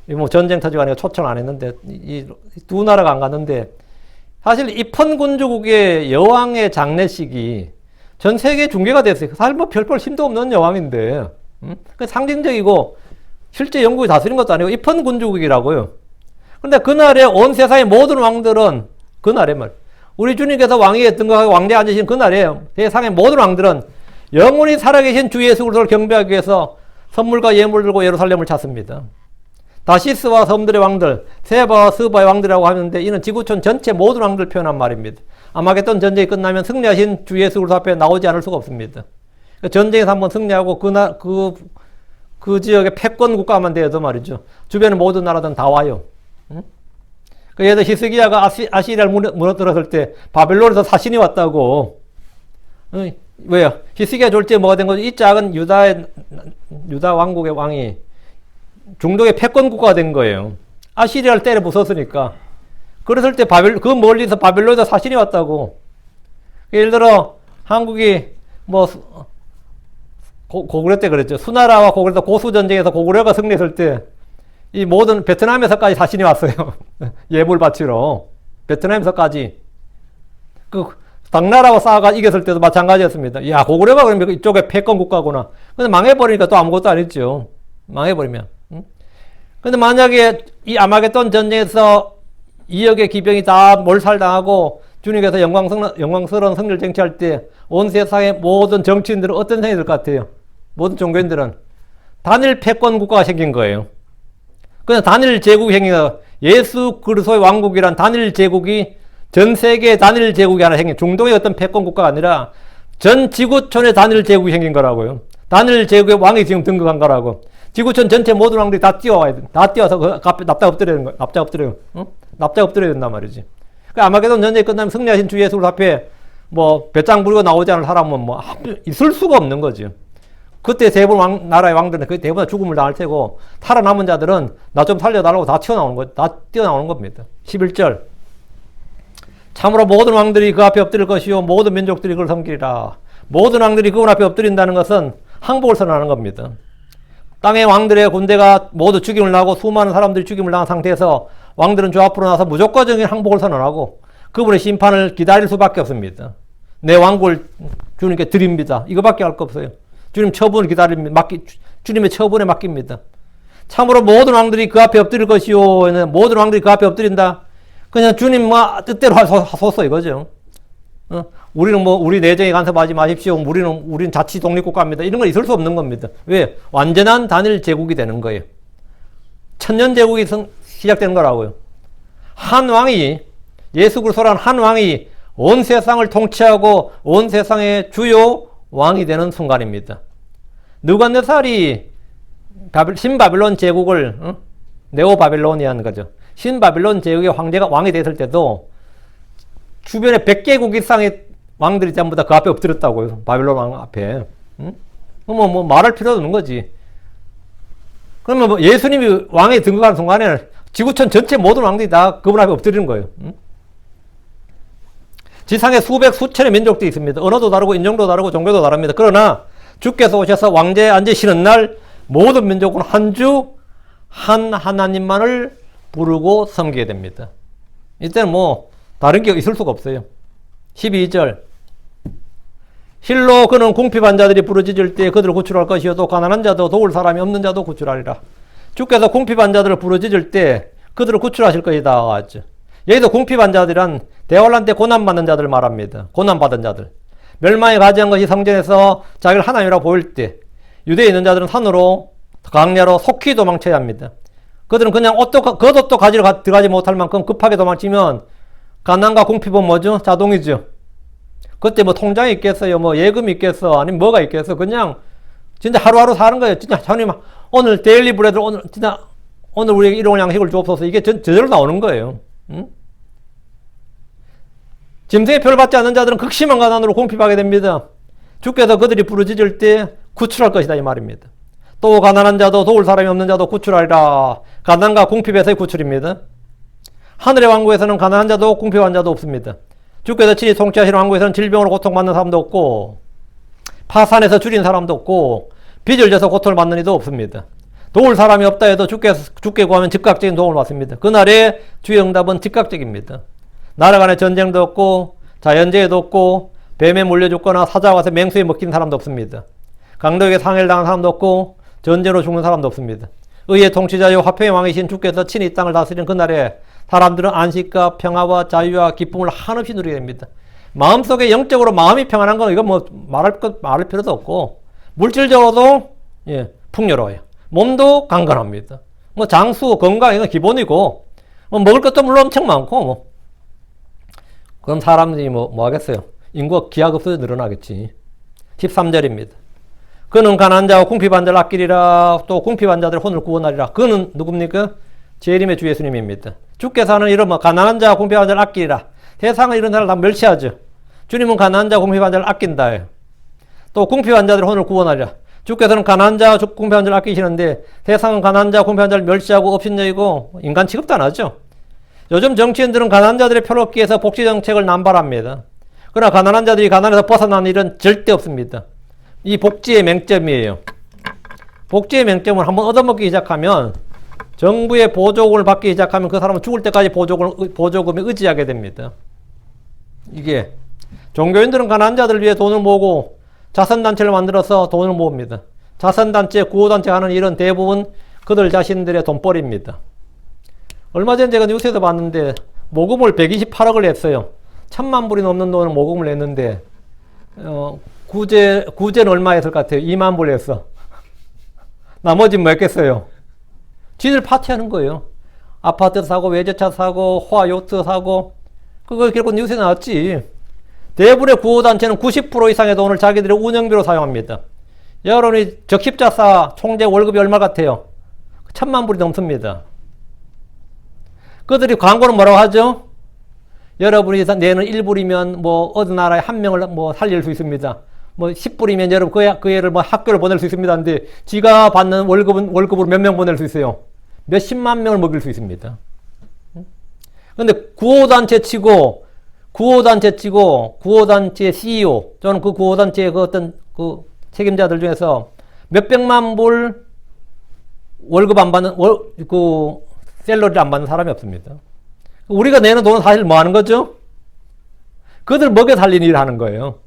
뭐 전쟁 터지고 하니까 초청을 안 했는데, 이 두 나라가 안 갔는데, 사실 입헌군주국의 여왕의 장례식이 전 세계에 중계가 됐어요. 사실 뭐 별별 힘도 없는 여왕인데, 상징적이고, 실제 영국이 다스린 것도 아니고 입헌군주국이라고요. 근데 그날에 온 세상의 모든 왕들은, 그날에 말, 우리 주님께서 왕위에 등극하고 왕대에 앉으신 그날에 세상의 모든 왕들은 영원히 살아계신 주 예수 그리스도를 경배하기 위해서 선물과 예물을 들고 예루살렘을 찾습니다. 다시스와 섬들의 왕들, 세바와 스바의 왕들이라고 하는데 이는 지구촌 전체 모든 왕들 표현한 말입니다. 아마겟돈 전쟁이 끝나면 승리하신 주 예수 그리스도 앞에 나오지 않을 수가 없습니다. 전쟁에서 한번 승리하고 그 지역의 패권 국가만 되어도 말이죠. 주변의 모든 나라들은 다 와요. 예를 들어 히스기야가 아시리아를 무너뜨렸을 때 바벨론에서 사신이 왔다고. 왜요? 히스기야 졸지에 뭐가 된 거죠? 이 작은 유다 왕국의 왕이 중동의 패권 국가가 된 거예요. 아시리아를 때려 부쉈으니까. 그랬을 때 그 멀리서 바벨론에서 사신이 왔다고. 예를 들어 한국이 뭐 고구려 때 그랬죠. 수나라와 고구려 고수 전쟁에서 고구려가 승리했을 때 이 모든 베트남에서까지 사신이 왔어요. 예물 바치러. 베트남에서까지. 당나라와 싸워가 이겼을 때도 마찬가지였습니다. 야, 고구려가 그러면 이쪽에 패권 국가구나. 근데 망해버리니까 또 아무것도 아니죠. 망해버리면. 근데 만약에 이 아마겟돈 전쟁에서 2억의 기병이 다 몰살당하고 주님께서 영광스러운 승리를 쟁취할 때 온 세상의 모든 정치인들은 어떤 생각이 들 것 같아요? 모든 종교인들은 단일 패권 국가가 생긴 거예요. 그냥 단일 제국이 생긴 거예요. 예수 그리스도의 왕국이란 단일 제국이 전 세계의 단일 제국이 하나 생긴, 중동의 어떤 패권 국가가 아니라 전 지구촌의 단일 제국이 생긴 거라고요. 단일 제국의 왕이 지금 등극한 거라고. 지구촌 전체 모든 왕들이 다 뛰어와야 돼. 다 뛰어서 그 앞에 납작 엎드려야 되는 거야. 납작 엎드려야 된단 말이지. 아마겟돈 전쟁이 끝나면 승리하신 주 예수 앞에 뭐 배짱 부리고 나오지 않을 사람은 뭐 있을 수가 없는 거죠. 그때 대부분 나라의 왕들은 그 대부분 죽음을 당할 테고 살아남은 자들은 나 좀 살려달라고 다 뛰어나오는 겁니다. 11절. 참으로 모든 왕들이 그 앞에 엎드릴 것이요 모든 민족들이 그를 섬기리라. 모든 왕들이 그분 앞에 엎드린다는 것은 항복을 선언하는 겁니다. 땅의 왕들의 군대가 모두 죽임을 당하고 수많은 사람들이 죽임을 당한 상태에서 왕들은 주 앞으로 나서 무조건적인 항복을 선언하고 그분의 심판을 기다릴 수밖에 없습니다. 내 왕국을 주님께 드립니다. 이거밖에 할 거 없어요. 주님 처분을 기다립니다. 주님의 처분에 맡깁니다. 참으로 모든 왕들이 그 앞에 엎드릴 것이요. 모든 왕들이 그 앞에 엎드린다. 그냥 주님 뜻대로 하소서 이거죠. 우리는 우리 내정에 간섭하지 마십시오. 우리는 자치 독립국가입니다. 이런 건 있을 수 없는 겁니다. 왜? 완전한 단일 제국이 되는 거예요. 천년 제국이 시작되는 거라고요. 한 왕이, 예수 그리스도라는 한 왕이 온 세상을 통치하고 온 세상의 주요 왕이 되는 순간입니다. 느부갓네살이 신바빌론 제국을 네오바빌로니아는 거죠. 신바빌론 제국의 왕이 됐을 때도 주변에 100개국 이상의 왕들이 전부 다 그 앞에 엎드렸다고요. 바빌론 왕 앞에. 뭐 말할 필요도 없는 거지. 그러면 뭐 예수님이 왕에 등극하는 순간에는 지구촌 전체 모든 왕들이 다 그분 앞에 엎드리는 거예요. 지상에 수백 수천의 민족들이 있습니다. 언어도 다르고 인종도 다르고 종교도 다릅니다. 그러나 주께서 오셔서 왕제에 앉으시는 날 모든 민족은 한 주 한 하나님만을 부르고 섬기게 됩니다. 이때는 뭐 다른 게 있을 수가 없어요. 12절. 힐로 그는 궁핍한 자들이 부르짖을 때 그들을 구출할 것이요 또 가난한 자도 도울 사람이 없는 자도 구출하리라. 주께서 궁핍한 자들을 부르짖을 때 그들을 구출하실 것이다. 여기서 궁핍한 자들이란 대환란 때 고난받는 자들 말합니다. 고난받은 자들. 멸망에 가지한 것이 성전에서 자기를 하나님이라고 보일 때 유대에 있는 자들은 산으로 강야로 속히 도망쳐야 합니다. 그들은 그냥 겉옷도 가지러 들어가지 못할 만큼 급하게 도망치면 가난과 궁핍은 뭐죠? 자동이죠. 그때 뭐 통장이 있겠어요? 뭐 예금이 있겠어? 아니면 뭐가 있겠어? 그냥 진짜 하루하루 사는 거예요. 진짜 하나님 오늘 데일리 브레드 오늘 진짜 오늘 우리에게 일용할 양식을 주옵소서. 이게 저절로 나오는 거예요. 응? 짐승의 표를 받지 않는 자들은 극심한 가난으로 궁핍하게 됩니다. 주께서 그들이 부르짖을 때 구출할 것이다 이 말입니다. 또 가난한 자도 도울 사람이 없는 자도 구출하리라. 가난과 궁핍에서의 구출입니다. 하늘의 왕국에서는 가난한 자도 궁핍한 자도 없습니다. 주께서 친히 통치하시는 왕국에서는 질병으로 고통받는 사람도 없고 파산해서 줄인 사람도 없고 빚을 져서 고통을 받는 이도 없습니다. 도울 사람이 없다 해도 주께 구하면 즉각적인 도움을 받습니다. 그날의 주의 응답은 즉각적입니다. 나라 간에 전쟁도 없고 자연재해도 없고 뱀에 물려 죽거나 사자가 와서 맹수에 먹힌 사람도 없습니다. 강도에게 상해를 당한 사람도 없고 전쟁으로 죽는 사람도 없습니다. 의의 통치자요 화평의 왕이신 주께서 친히 이 땅을 다스리는 그날에 사람들은 안식과 평화와 자유와 기쁨을 한없이 누리게 됩니다. 마음속에 영적으로 마음이 평안한 건 이거 뭐 말할 필요도 없고 물질적으로도 풍요로워요. 몸도 강건합니다. 뭐 장수 건강 이건 기본이고 뭐 먹을 것도 물론 엄청 많고 뭐 그럼 사람들이 뭐 하겠어요? 인구가 기하급수로 늘어나겠지. 13절입니다. 그는 가난한 자와 궁핍한 자를 아끼리라. 또 궁핍한 자들의 혼을 구원하리라. 그는 누굽니까? 재림의 주 예수님입니다. 주께서 하는 이런 가난한 자와 궁핍한 자를 아끼리라. 세상은 이런 자를 다 멸시하죠. 주님은 가난한 자와 궁핍한 자를 아낀다. 또 궁핍한 자들의 혼을 구원하리라. 주께서는 가난한 자와 궁핍한 자를 아끼시는데 세상은 가난한 자와 궁핍한 자를 멸시하고 업신여기고 인간 취급도 안 하죠. 요즘 정치인들은 가난한 자들의 표를 얻기 위해서 복지정책을 남발합니다. 그러나 가난한 자들이 가난에서 벗어나는 일은 절대 없습니다. 이 복지의 맹점이에요. 복지의 맹점을 한번 얻어먹기 시작하면 정부의 보조금을 받기 시작하면 그 사람은 죽을 때까지 보조금에 의지하게 됩니다. 이게 종교인들은 가난한 자들을 위해 돈을 모으고 자선단체를 만들어서 돈을 모읍니다. 자선단체, 구호단체 하는 일은 대부분 그들 자신들의 돈벌이입니다. 얼마 전에 제가 뉴스에서 봤는데 모금을 128억을 냈어요. 1000만 불이 넘는 돈을 모금을 냈는데 구제는 얼마 했을 것 같아요? 2만 불 했어. 나머지는 뭐 했겠어요? 지들 파티하는 거예요. 아파트 사고 외제차 사고 호화 요트 사고 그거 결국 뉴스에 나왔지. 대부분의 구호단체는 90% 이상의 돈을 자기들의 운영비로 사용합니다. 여러분이 적십자사 총재 월급이 얼마 같아요? 1000만 불이 넘습니다. 그들이 광고는 뭐라고 하죠? 여러분이 내는 1불이면 뭐 어느 나라에 한 명을 뭐 살릴 수 있습니다. 뭐 10불이면 여러분 그 애를 뭐 학교를 보낼 수 있습니다. 근데 지가 받는 월급으로 몇 명 보낼 수 있어요? 몇십만 명을 먹일 수 있습니다. 근데 구호단체 치고 구호단체 CEO, 저는 그 구호단체의 그 어떤 그 책임자들 중에서 몇백만 불 월급 안 받는, 샐러리를 안 받는 사람이 없습니다. 우리가 내는 돈은 사실 뭐 하는 거죠? 그들 먹여 살리는 일을 하는 거예요.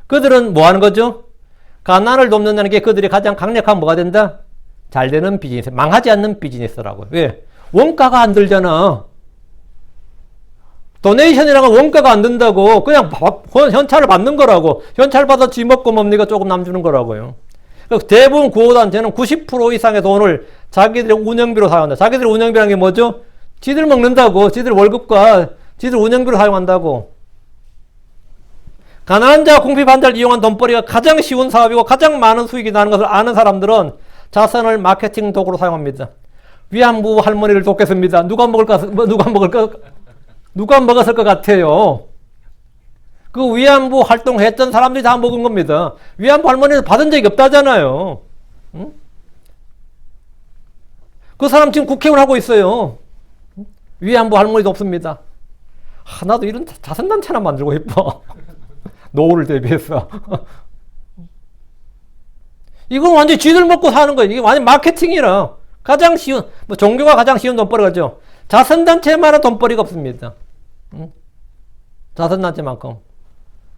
그들은 뭐 하는 거죠? 가난을 돕는다는 게 그들이 가장 강력한 뭐가 된다? 잘 되는 비즈니스, 망하지 않는 비즈니스라고요. 왜? 원가가 안 들잖아. 도네이션이라는 건 원가가 안 든다고. 그냥 현찰을 받는 거라고. 현찰 받아 지 먹고 뭡니까? 조금 남주는 거라고요. 대부분 구호단체는 90% 이상의 돈을 자기들의 운영비로 사용한다. 자기들의 운영비라는 게 뭐죠? 지들 먹는다고. 지들 월급과 지들 운영비로 사용한다고. 가난한 자와 궁핍한 자를 이용한 돈벌이가 가장 쉬운 사업이고 가장 많은 수익이 나는 것을 아는 사람들은 자선을 마케팅 도구로 사용합니다. 위안부 할머니를 돕겠습니다. 누가 먹었을 것 같아요? 그 위안부 활동했던 사람들이 다 먹은 겁니다. 위안부 할머니는 받은 적이 없다잖아요. 응? 그 사람 지금 국회의원 하고 있어요. 위안부 할머니도 없습니다. 나도 이런 자선단체 하나 만들고 싶어. 노후를 대비해서. 이건 완전히 쥐들 먹고 사는 거예요. 이게 완전 마케팅이라. 가장 쉬운, 종교가 가장 쉬운 돈벌이가죠. 자선단체만한 돈벌이가 없습니다. 응? 자선단체만큼.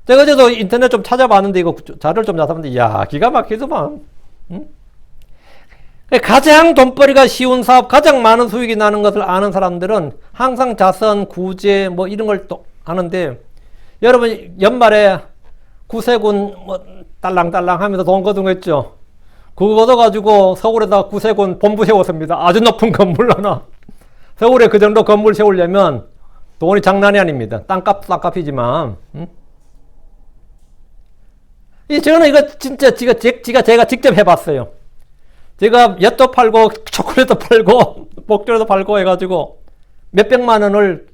제가 저도 인터넷 좀 찾아봤는데, 이거 자료를 좀 찾아봤는데, 이야, 기가 막히더만. 응? 가장 돈벌이가 쉬운 사업, 가장 많은 수익이 나는 것을 아는 사람들은 항상 자선, 구제, 뭐 이런 걸 또 하는데, 여러분, 연말에 구세군 뭐 딸랑딸랑 하면서 돈 거둔했죠. 그거 얻어가지고 서울에다 구세군 본부 세웠습니다. 아주 높은 건물 하나. 서울에 그 정도 건물 세우려면 돈이 장난이 아닙니다. 땅값이지만. 저는 이거 진짜 제가 직접 해봤어요. 제가 엿도 팔고 초콜릿도 팔고 목재도 팔고 해가지고 몇백만 원을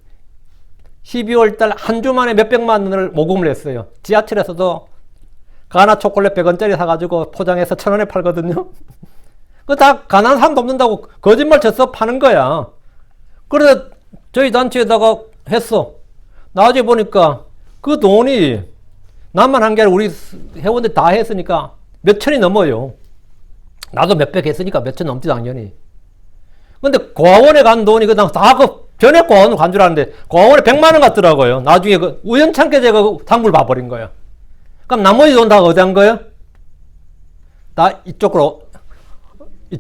12월 달 한 주 만에 몇백만 원을 모금을 했어요. 지하철에서도 가나 초콜릿 100원짜리 사가지고 포장해서 1,000원에 팔거든요. 그거 다 가난한 사람 돕는다고 거짓말 쳐서 파는 거야. 그래서 저희 단체에다가 했어. 나중에 보니까 그 돈이 나만 한 게 아니라 우리 회원들 다 했으니까 몇 천이 넘어요. 나도 몇백 했으니까 몇 천 넘지 당연히. 근데 고아원에 간 돈이 그냥 다 전에 고아원으로 간 줄 알았는데 고아원에 100만 원 같더라고요. 나중에 우연찮게 제가 당부를 봐버린 거야. 그럼 나머지 돈 다 어디 간 거예요? 다 이쪽으로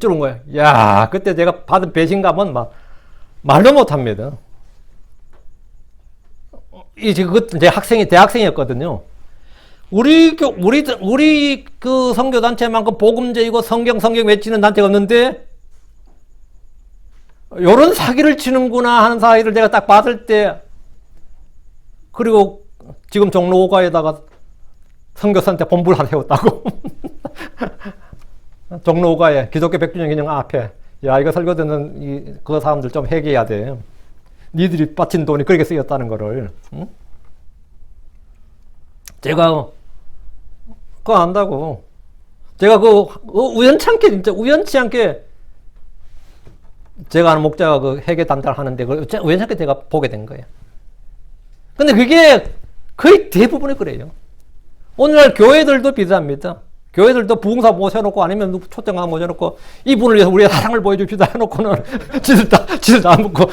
온 거예요. 야, 그때 제가 받은 배신감은 막 말도 못합니다. 제 학생이 대학생이었거든요. 우리 그 선교 단체만큼 복음제이고 성경 외치는 단체가 없는데 요런 사기를 치는구나 하는 사기를 제가 딱 봤을 때, 그리고 지금 종로 5가에다가 선교센터 본부를 하나 세웠다고. 종로 5가에 기독교 100주년 기념 앞에. 야, 이거 설교 듣는 그 사람들 좀 회개해야 돼. 니들이 바친 돈이 그렇게 쓰였다는 거를. 응? 제가 그거 안다고. 제가 우연치 않게 제가 아는 목자가 그 회계 단장을 하는데 그걸 우연찮게 제가 보게 된 거예요. 근데 그게 거의 대부분이 그래요. 오늘날 교회들도 비슷합니다. 교회들도 부흥사 모셔놓고 아니면 초청가 모셔놓고 이분을 위해서 우리의 사랑을 보여줍시다 해놓고는 지들 다 묻고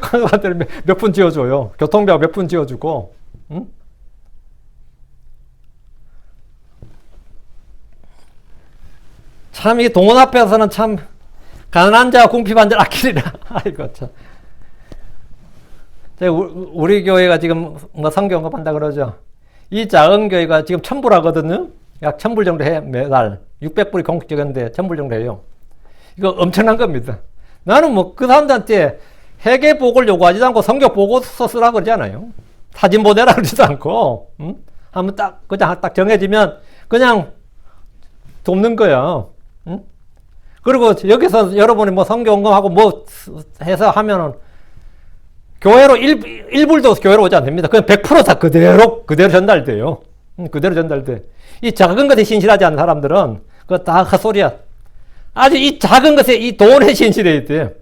관광들 몇 분 지어줘요. 교통비하고 몇 분 지어주고. 응? 참 이 동원 앞에서는 참 가난한 자와 궁핍한 자를 아끼리라. 아이고 참. 우리 교회가 지금 뭐 성경 언급한다 그러죠. 이 작은 교회가 지금 1,000불 하거든요. 약 1,000불 정도 해, 매달. 600불이 공식적인데 1,000불 정도 해요. 이거 엄청난 겁니다. 나는 뭐 그 사람들한테 회계복을 요구하지도 않고 성경 보고서 쓰라고 그러잖아요. 사진 보내라 그러지도 않고, 한번 그냥 딱 정해지면 그냥 돕는 거야. 그리고 여기서 여러분이 뭐 성경공하고 뭐 해서 하면은 교회로 1불도 교회로 오지 않습니다. 그냥 100% 다 그대로 전달돼요. 그대로 전달돼. 이 작은 것에 신실하지 않은 사람들은 그거 다 헛소리야. 아주 이 작은 것에 이 돈에 신실해야 돼.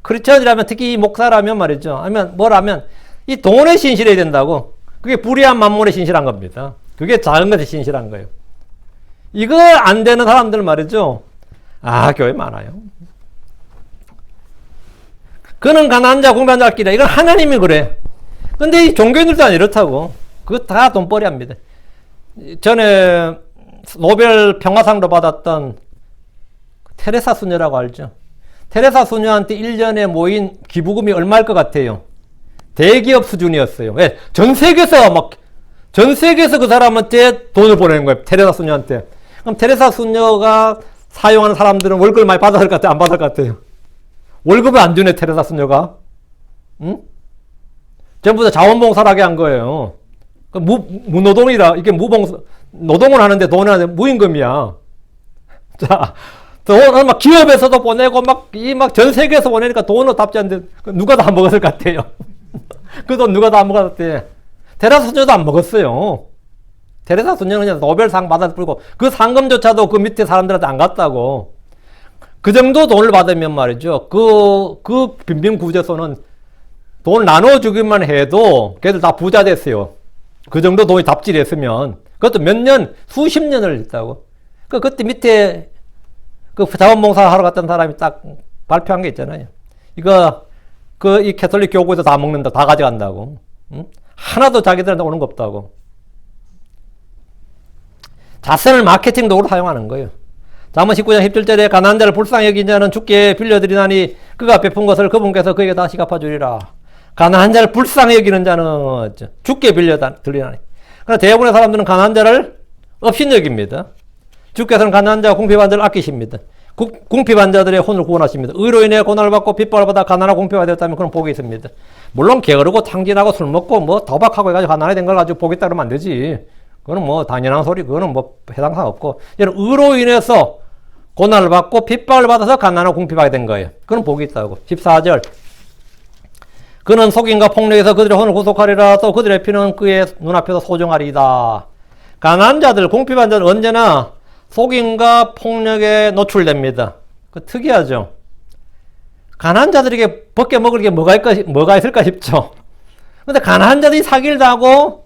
크리스천이라면 특히 이 목사라면 말이죠. 아니면 뭐라면 이 돈에 신실해야 된다고. 그게 불의한 만몬에 신실한 겁니다. 그게 작은 것에 신실한 거예요. 이거 안 되는 사람들 말이죠. 교회 많아요. 그는 가난한 자, 궁핍한 자 아끼라. 이건 하나님이 그래. 근데 이 종교인들도 안 이렇다고. 그거 다 돈벌이 합니다. 전에 노벨 평화상도 받았던 테레사 수녀라고 알죠? 테레사 수녀한테 1년에 모인 기부금이 얼마일 것 같아요? 대기업 수준이었어요. 왜? 전 세계에서 그 사람한테 돈을 보내는 거예요. 테레사 수녀한테. 그럼 테레사 수녀가 사용하는 사람들은 월급을 많이 받았을 것 같아요? 안 받을 것 같아요? 월급을 안 주네, 테레사 수녀가. 응? 전부 다 자원봉사하게 한 거예요. 무노동이라, 이게 노동을 하는데 돈을 하는데 무임금이야. 자, 돈을 막 기업에서도 보내고 전 세계에서 보내니까 돈을 답지 않는데 누가 다 먹었을 것 같아요? 그 돈 누가 다 먹었대? 테레사 수녀도 안 먹었어요. 테레사 수녀는 그냥 노벨상 받았을 뿐이고 그 상금조차도 그 밑에 사람들한테 안 갔다고. 그 정도 돈을 받으면 말이죠. 그 빈빈구제소는 돈을 나눠주기만 해도 걔들 다 부자 됐어요. 그 정도 돈이 답질이 했으면. 그것도 몇 년, 수십 년을 했다고. 그때 밑에 그 자원봉사 하러 갔던 사람이 딱 발표한 게 있잖아요. 이 캐톨릭 교구에서 다 먹는다, 다 가져간다고. 응? 하나도 자기들한테 오는 거 없다고. 자선을 마케팅 도구로 사용하는 거예요. 잠언 19장 17절에 가난한 자를 불쌍히 여긴 자는 주께 빌려드리나니 그가 베푼 것을 그분께서 그에게 다시 갚아주리라. 가난한 자를 불쌍히 여기는 자는 죽게 빌려 들리나니. 그러나 대부분의 사람들은 가난한 자를 업신여깁니다. 주께서는 가난한 자와 궁핍한 자를 아끼십니다. 궁핍한 자들의 혼을 구원하십니다. 의로 인해 고난을 받고 핍박을 받아 가난하고 궁핍하게 되었다면 그런 복이 있습니다. 물론 게으르고 탕진하고 술 먹고 뭐 도박하고 해가지고 가난하게 된 걸 가지고 복이 있다 그러면 안 되지. 그거는 뭐 당연한 소리, 그거는 뭐 해당사항 없고, 얘는 의로 인해서 고난을 받고 핍박을 받아서 가난하고 궁핍하게 된 거예요. 그건 복이 있다고. 14절. 그는 속임과 폭력에서 그들의 혼을 구속하리라. 또 그들의 피는 그의 눈앞에서 소중하리이다. 가난한 자들, 궁핍한 자들 언제나 속임과 폭력에 노출됩니다. 그 특이하죠. 가난한 자들에게 벗겨 먹을 게 뭐가 있을까 싶죠. 근데 가난한 자들이 사기를 당하고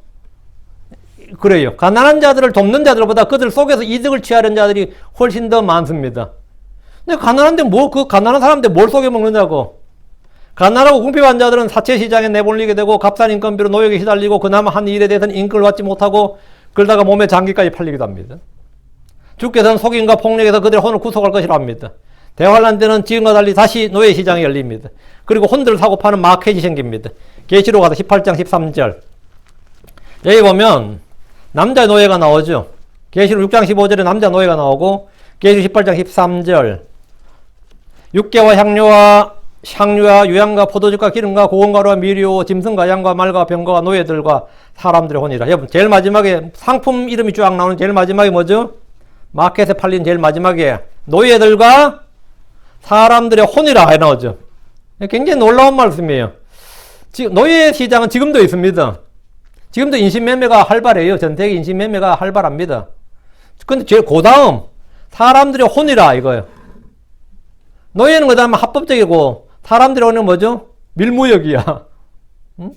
그래요. 가난한 자들을 돕는 자들보다 그들 속에서 이득을 취하는 자들이 훨씬 더 많습니다. 근데 가난한데 그 가난한 사람한테 뭘 속여 먹느냐고. 가난하고 궁핍한 자들은 사채시장에 내몰리게 되고 값싼 인건비로 노역에 시달리고 그나마 한 일에 대해서는 인권을 받지 못하고 그러다가 몸에 장기까지 팔리기도 합니다. 주께서는 속임과 폭력에서 그들의 혼을 구속할 것이라 합니다. 대환란 때는 지금과 달리 다시 노예시장이 열립니다. 그리고 혼들을 사고 파는 마켓이 생깁니다. 계시록 가서 18장 13절. 여기 보면 남자 노예가 나오죠. 계시록 6장 15절에 남자 노예가 나오고 계시록 18장 13절. 육개와 향유와 유향과 포도즙과 기름과 고온가루와 미리오 짐승과 양과 말과 병과 노예들과 사람들의 혼이라. 여러분 제일 마지막에 상품 이름이 쫙 나오는 제일 마지막에 뭐죠? 마켓에 팔린 제일 마지막에 노예들과 사람들의 혼이라 해 나오죠. 굉장히 놀라운 말씀이에요. 지금 노예 시장은 지금도 있습니다. 지금도 인신매매가 활발해요. 전 세계 인신매매가 활발합니다. 근데 제일 고다음 사람들의 혼이라 이거예요. 노예는 그 다음에 합법적이고 사람들의 혼은 뭐죠? 밀무역이야. 응?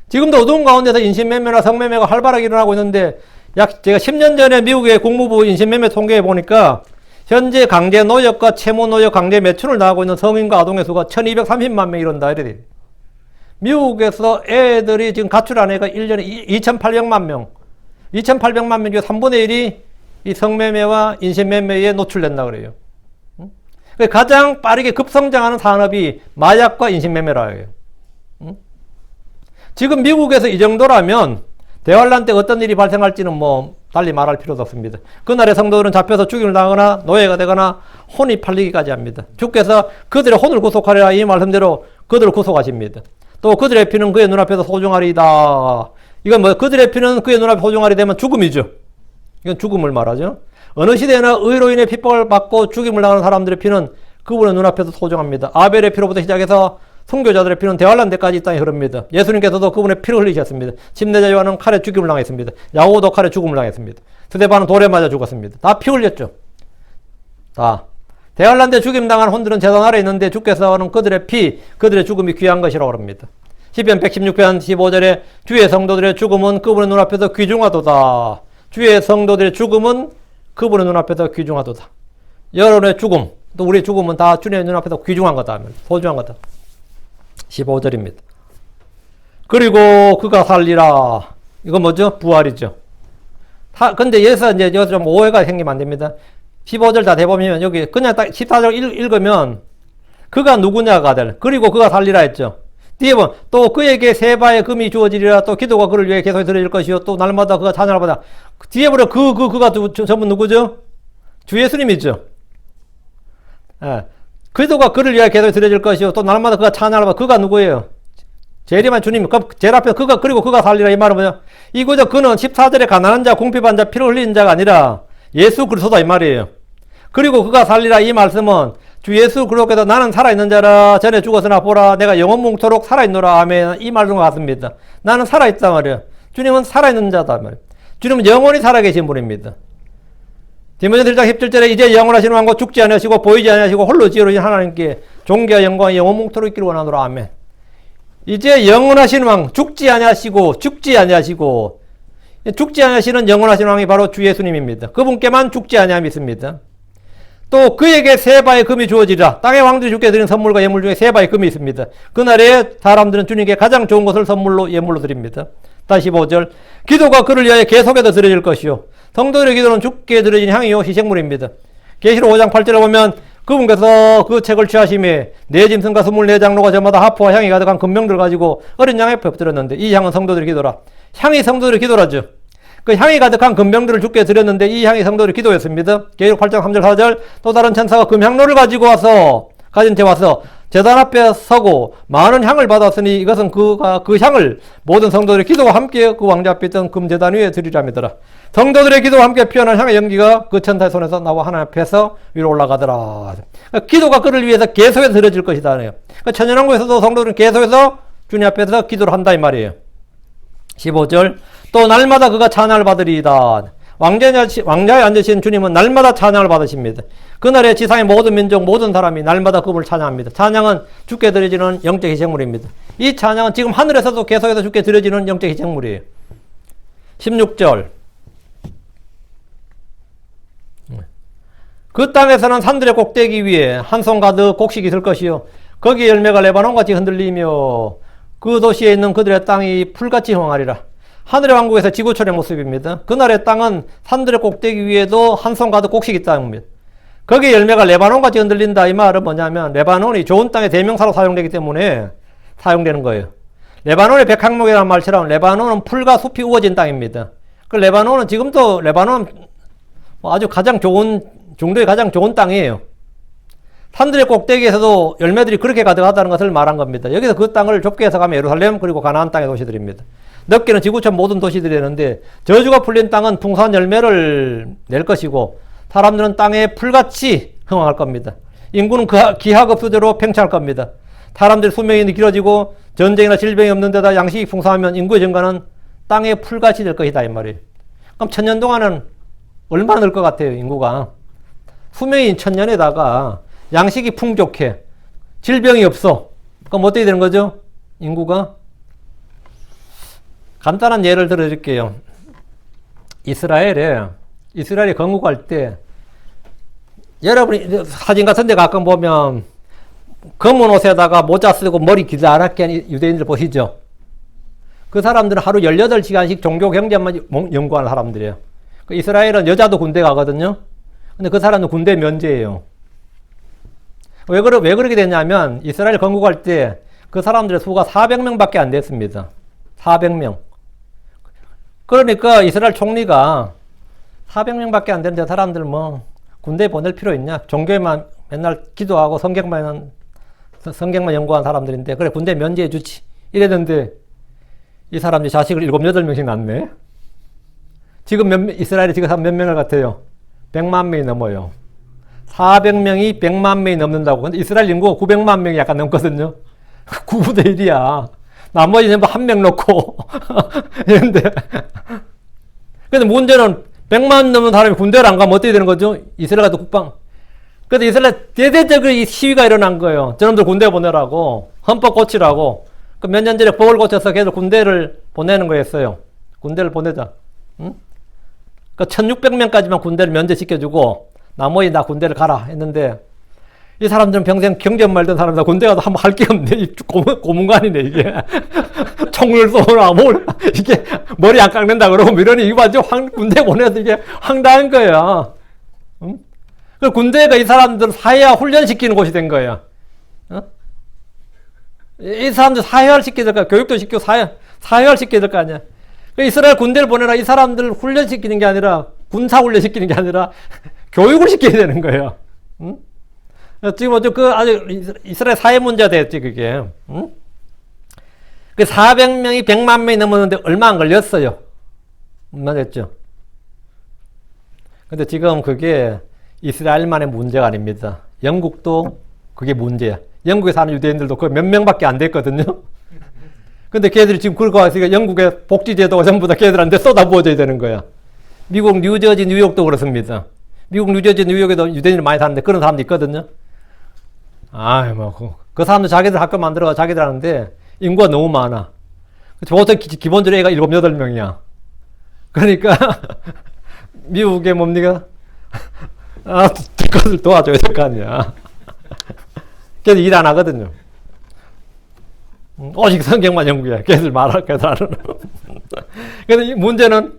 지금도 어두운 가운데서 인신매매나 성매매가 활발하게 일어나고 있는데 제가 10년 전에 미국의 국무부 인신매매 통계에 보니까 현재 강제 노역과 채무 노역 강제 매춘을 당하고 있는 성인과 아동의 수가 1230만 명이 이른다. 이래. 미국에서 애들이 지금 가출한 애가 1년에 2800만 명. 2800만 명 중에 3분의 1이 이 성매매와 인신매매에 노출된다 그래요. 가장 빠르게 급성장하는 산업이 마약과 인신매매라 해요. 지금 미국에서 이 정도라면 대환란 때 어떤 일이 발생할지는 뭐 달리 말할 필요도 없습니다. 그날의 성도들은 잡혀서 죽임을 당하거나 노예가 되거나 혼이 팔리기까지 합니다. 주께서 그들의 혼을 구속하리라 이 말씀대로 그들을 구속하십니다. 또 그들의 피는 그의 눈앞에서 소중하리이다. 이건 뭐 그들의 피는 그의 눈앞에 소중하리 되면 죽음이죠. 이건 죽음을 말하죠. 어느 시대나 의로 인해 핍박을 받고 죽임을 당하는 사람들의 피는 그분의 눈앞에서 소중합니다. 아벨의 피로부터 시작해서 선교자들의 피는 대환란 때까지 이 땅에 흐릅니다. 예수님께서도 그분의 피를 흘리셨습니다. 침례자 요한은 칼에 죽임을 당했습니다. 야고보도 칼에 죽음을 당했습니다. 스데반은 돌에 맞아 죽었습니다. 다 피 흘렸죠. 다. 대환란 때 죽임 당한 혼들은 재단 아래 있는데 주께서는 그들의 피, 그들의 죽음이 귀한 것이라고 합니다. 시편 116편 15절에 주의 성도들의 죽음은 그분의 눈앞에서 귀중하도다. 주의 성도들의 죽음은 그분의 눈앞에서 귀중하도다. 여러분의 죽음, 또 우리의 죽음은 다 주님의 눈앞에서 귀중한 거다. 소중한 거다. 15절입니다. 그리고 그가 살리라. 이건 뭐죠? 부활이죠. 근데 여기서 좀 오해가 생기면 안 됩니다. 15절 다 대보면 여기 그냥 딱 14절 읽으면 그가 누구냐가 될. 그리고 그가 살리라 했죠. 뒤에 보면 또 그에게 세 바의 금이 주어지리라. 또 기도가 그를 위해 계속 드려질 것이요. 또 날마다 그가 찬양을 받아. 뒤에 보면 그가 전부 누구죠? 주 예수님이죠. 예. 기도가 그를 위해 계속 드려질 것이요. 또 날마다 그가 찬양을 받아. 그가 누구예요? 제일이만 주님. 제일 앞에 그리고 그가 살리라. 이 말은 뭐냐? 이거죠. 그는 14절에 가난한 자, 궁핍한 자, 피를 흘리는 자가 아니라 예수 그리스도다 이 말이에요. 그리고 그가 살리라 이 말씀은 주 예수 그리스도께서 나는 살아있는 자라 전에 죽었으나 보라 내가 영원뭉토록 살아있노라 아멘 이 말씀과 같습니다. 나는 살아있단 말이에요. 주님은 살아있는 자다 말이에요. 주님은 영원히 살아계신 분입니다. 디모데 1장 17절에 이제 영원하신 왕과 죽지 아니하시고 보이지 아니하시고 홀로 지혜로우신 하나님께 존귀와 영광이 영원뭉토록 있기를 원하노라 아멘. 이제 영원하신 왕 죽지 아니하시는 영원하신 왕이 바로 주 예수님입니다. 그분께만 죽지 아니함이 있습니다. 또 그에게 세 바의 금이 주어지리라. 땅의 왕들이 주께 드린 선물과 예물 중에 세 바의 금이 있습니다. 그날에 사람들은 주님께 가장 좋은 것을 예물로 드립니다. 다시 15절 기도가 그를 위하여 계속해서 드려질 것이요 성도들의 기도는 주께 드려진 향이요 희생물입니다. 계시록 5장 8절에 보면 그분께서 그 책을 취하심에 네 짐승과 24장로가 저마다 하프와 향이 가득한 금병들을 가지고 어린 양의 앞에 엎드렸는데 이 향은 성도들의 기도라. 향이 성도들의 기도라죠. 그 향이 가득한 금병들을 주께 드렸는데 이 향이 성도들의 기도였습니다. 계시록 8장 3절 4절 또 다른 천사가 금향로를 가지고 와서 가진 채 와서 제단 앞에 서고 많은 향을 받았으니 이것은 그가 그 향을 모든 성도들의 기도와 함께 그 왕자 앞에 있던 금제단 위에 드리라미더라. 성도들의 기도와 함께 피어난 향의 연기가 그 천사의 손에서 나와 하나님 앞에서 위로 올라가더라. 그러니까 기도가 그를 위해서 계속해서 드려질 것이다. 그러니까 천연왕국에서도 성도들은 계속해서 주님 앞에서 기도를 한다 이 말이에요. 15절 또 날마다 그가 찬양을 받으리이다. 왕자에 앉으신 주님은 날마다 찬양을 받으십니다. 그날에 지상의 모든 민족 모든 사람이 날마다 그분을 찬양합니다. 찬양은 주께 드려지는 영적 희생물입니다. 이 찬양은 지금 하늘에서도 계속해서 주께 드려지는 영적 희생물이에요. 16절 그 땅에서는 산들의 꼭대기 위에 한 손 가득 곡식이 있을 것이요 거기에 열매가 레바논같이 흔들리며 그 도시에 있는 그들의 땅이 풀같이 흥하리라. 하늘의 왕국에서 지구촌의 모습입니다. 그날의 땅은 산들의 꼭대기 위에도 한 손 가득 곡식이 땅입니다. 거기에 열매가 레바논같이 흔들린다. 이 말은 뭐냐면 레바논이 좋은 땅의 대명사로 사용되기 때문에 사용되는 거예요. 레바논의 백항목이라는 말처럼 레바논은 풀과 숲이 우거진 땅입니다. 그 레바논은 지금도 레바논은 아주 가장 좋은 중도의 가장 좋은 땅이에요. 산들의 꼭대기에서도 열매들이 그렇게 가득하다는 것을 말한 겁니다. 여기서 그 땅을 좁게 해석하면 예루살렘 그리고 가나안 땅의 도시들입니다. 넓게는 지구촌 모든 도시들이었는데 저주가 풀린 땅은 풍성한 열매를 낼 것이고 사람들은 땅에 풀같이 흥황할 겁니다. 인구는 기하급수대로 팽창할 겁니다. 사람들의 수명이 길어지고 전쟁이나 질병이 없는 데다 양식이 풍성하면 인구의 증가는 땅에 풀같이 될 것이다 이 말이에요. 그럼 1000년 동안은 얼마나 늘 것 같아요 인구가. 수명이 1000년에다가 양식이 풍족해 질병이 없어. 그럼 어떻게 되는 거죠? 인구가 간단한 예를 들어 드릴게요. 이스라엘이 건국할 때 여러분이 사진 같은 데 가끔 보면 검은 옷에다가 모자 쓰고 머리 기다랗게 한 유대인들 보시죠? 그 사람들은 하루 18시간씩 종교 경제만 연구하는 사람들이에요. 그 이스라엘은 여자도 군대 가거든요. 근데 그 사람은 군대 면제예요. 왜 그러게 됐냐면 이스라엘 건국할 때 그 사람들의 수가 400명밖에 안 됐습니다. 400명. 그러니까 이스라엘 총리가 400명밖에 안 되는데 사람들 뭐 군대에 보낼 필요 있냐? 종교에만 맨날 기도하고 성경만 연구한 사람들인데 그래 군대 면제해 주지. 이랬는데 이 사람들이 자식을 7, 8명씩 낳네. 지금 이스라엘이 지금 몇 명을 같아요? 100만 명이 넘어요. 400명이 100만 명이 넘는다고. 근데 이스라엘 인구가 900만 명이 약간 넘거든요. 9분의 1이야. 나머지 전부 한 명 넣고. 이런데. 근데 문제는 100만 넘는 사람이 군대를 안 가면 어떻게 되는 거죠? 이스라엘 같은 국방. 근데 이스라엘 대대적으로 이 시위가 일어난 거예요. 저놈들 군대 보내라고. 헌법 고치라고. 그 몇 년 전에 법을 고쳐서 걔들 군대를 보내는 거였어요. 군대를 보내자. 응? 그 1600명까지만 군대를 면제시켜주고 나머지 나 군대를 가라 했는데 이 사람들은 평생 경제만 말던 사람들 군대 가도 한번 할 게 없네. 고문관이네 이게. 총을 쏘나 뭘 이게 머리 안 깎는다 그러고 이러니 이거 완전 군대 보내서 이게 황당한 거야. 응? 그 군대가 이 사람들 사회화 훈련시키는 곳이 된 거야. 어? 이 사람들 사회화를 시켜야 될 거야. 교육도 시키고 사회화를 시켜야 될 거 아니야. 이스라엘 군대를 보내라 이 사람들을 훈련시키는 게 아니라 군사훈련 시키는 게 아니라 교육을 시켜야 되는 거예요. 응? 지금 아주 이스라엘 사회 문제가 됐지 그게. 응? 그 400명이 100만 명이 넘었는데 얼마 안 걸렸어요. 얼마 됐죠. 근데 지금 그게 이스라엘만의 문제가 아닙니다. 영국도 그게 문제야. 영국에 사는 유대인들도 거의 몇 명밖에 안 됐거든요. 근데 걔들이 지금 그러고 왔으니까 영국의 복지제도가 전부 다 걔들한테 쏟아부어져야 되는 거야. 미국 뉴저지, 뉴욕도 그렇습니다. 미국 뉴저지, 뉴욕에도 유대인들 많이 사는데 그런 사람도 있거든요. 그 사람들 자기들 학교 만들어가 자기들 하는데 인구가 너무 많아. 보통 기본적으로 애가 7, 8명이야. 그러니까 미국에 뭡니까? 그것을 도와줘야 될 거 아니야. 걔들 일 안 하거든요. 오직 성경만 연구해. 걔들 말할 거다는. 근데 이 문제는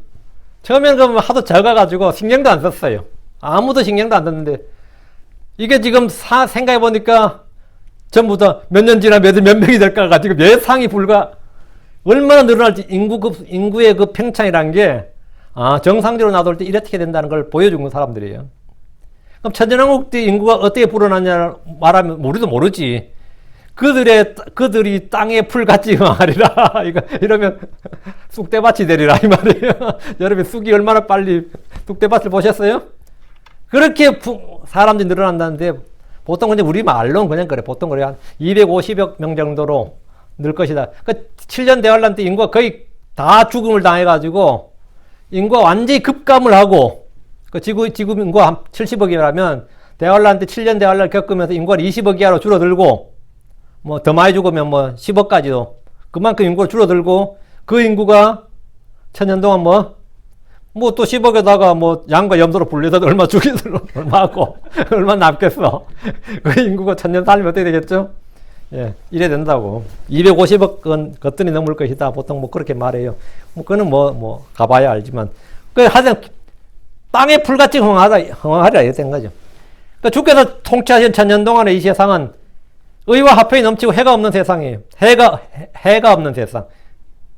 처음에는 그러면 하도 적어가지고 신경도 안 썼어요. 아무도 신경도 안 썼는데 이게 지금 생각해 보니까 전부 다 몇 년 지나 몇 명이 될까가 지금 예상이 얼마나 늘어날지 인구의 그 팽창이라는 게, 정상적으로 놔둘 때 이렇게 된다는 걸 보여준 사람들이에요. 그럼 천연왕국 때 인구가 어떻게 불어났냐 말하면 우리도 모르지. 그들이 땅에 풀같이 흥하리라. 이러면 쑥대밭이 되리라. 이 말이에요. 여러분, 쑥이 얼마나 빨리 쑥대밭을 보셨어요? 그렇게 사람들이 늘어난다는데, 보통 이제 우리 말로는 그냥 그래. 보통 그래. 한 250억 명 정도로 늘 것이다. 그 7년 대환란 때 인구가 거의 다 죽음을 당해가지고, 인구가 완전히 급감을 하고, 지구 인구가 한 70억이라면, 대환란 때 7년 대환란을 겪으면서 인구가 20억 이하로 줄어들고, 더 많이 죽으면 10억까지도 그만큼 인구가 줄어들고, 그 인구가 천년 동안 또 10억에다가 양과 염소로 분리해서 얼마 죽이들 얼마 하고 얼마 남겠어. 그 인구가 천년 살면 어떻게 되겠죠? 예, 이래 된다고. 250억은 거뜬히 넘을 것이다. 보통 그렇게 말해요. 그거는 가봐야 알지만. 하여튼, 땅에 풀같이 흥하리라 이렇게 된 거죠. 그러니까 주께서 통치하신 천년 동안의 이 세상은 의와 화평이 넘치고 해가 없는 세상이에요. 해가 없는 세상.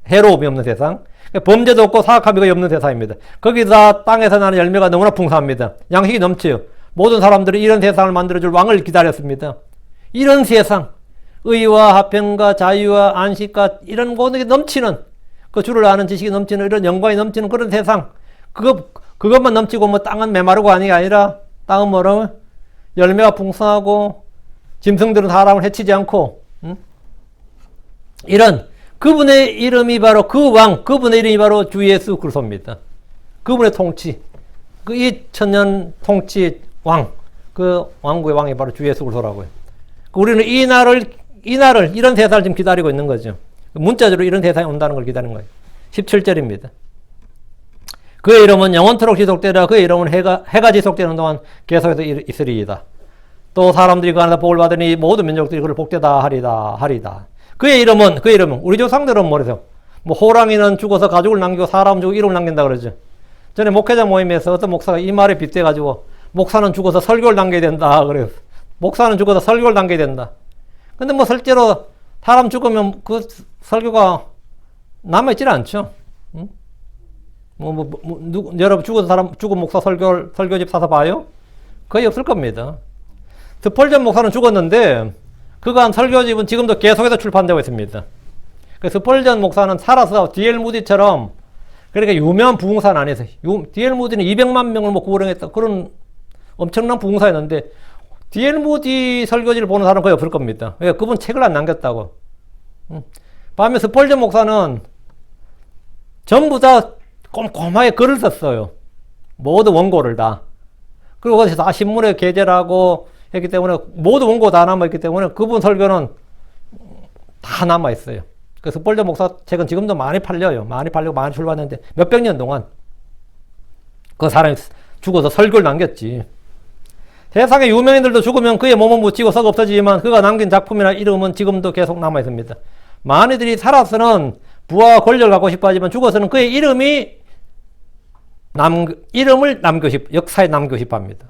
해로움이 없는 세상. 범죄도 없고 사악함이 거의 없는 세상입니다. 거기다 땅에서 나는 열매가 너무나 풍성합니다. 양식이 넘쳐요. 모든 사람들이 이런 세상을 만들어줄 왕을 기다렸습니다. 이런 세상, 의와 화평과 자유와 안식과 이런 모든 게 넘치는, 그 주를 아는 지식이 넘치는, 이런 영광이 넘치는 그런 세상. 그것만 넘치고 땅은 메마르고 아니 게 아니라, 땅은 열매가 풍성하고 짐승들은 사람을 해치지 않고, 이런 그분의 이름이 바로 그분의 이름이 바로 주 예수 그리스도입니다. 그분의 통치, 이 천년 통치 왕, 그 왕국의 왕이 바로 주 예수 그리스도라고요. 우리는 이 날을 이런 세상을 지금 기다리고 있는 거죠. 문자적으로 이런 세상이 온다는 걸 기다리는 거예요. 17절입니다. 그의 이름은 영원토록 지속되라. 그의 이름은 해가 지속되는 동안 계속해서 있으리이다. 또 사람들이 그 안에서 복을 받으니 모든 민족들이 그를 복되다 하리다. 그의 이름은 우리 조상들은 뭐래서 호랑이는 죽어서 가죽을 남기고 사람은 죽고 이름을 남긴다 그러죠. 전에 목회자 모임에서 어떤 목사가 이 말에 빗대가지고 목사는 죽어서 설교를 남겨야 된다 그래요. 목사는 죽어서 설교를 남겨야 된다. 근데 실제로 사람 죽으면 그 설교가 남아있질 않죠. 응? 여러분 죽은 목사 설교집 사서 봐요? 거의 없을 겁니다. 스펄전 목사는 죽었는데 그가 한 설교집은 지금도 계속해서 출판되고 있습니다. 스펄전 목사는 살아서 D.L. 무디처럼 그러니까 유명한 부흥사는 아니었어요. D.L. 무디는 200만 명을 구원했다. 그런 엄청난 부흥사였는데 D.L. 무디 설교지를 보는 사람은 거의 없을 겁니다. 왜? 그분 책을 안 남겼다고. 반면 스펄전 목사는 전부 다 꼼꼼하게 글을 썼어요. 모든 원고를 다. 그리고 거기서 다 신문에 게재를 하고 했기 때문에 모두 원고 다 남아있기 때문에 그분 설교는 다 남아있어요. 그래서 스펄전 목사 책은 지금도 많이 팔려요. 많이 팔리고 많이 출판했는데 몇백 년 동안 그 사람이 죽어서 설교를 남겼지. 세상의 유명인들도 죽으면 그의 몸은 묻히고 썩어 없어지지만 그가 남긴 작품이나 이름은 지금도 계속 남아있습니다. 많이들이 살아서는 부와 권력을 갖고 싶어 하지만 죽어서는 그의 이름을 역사에 남기고 싶어 합니다.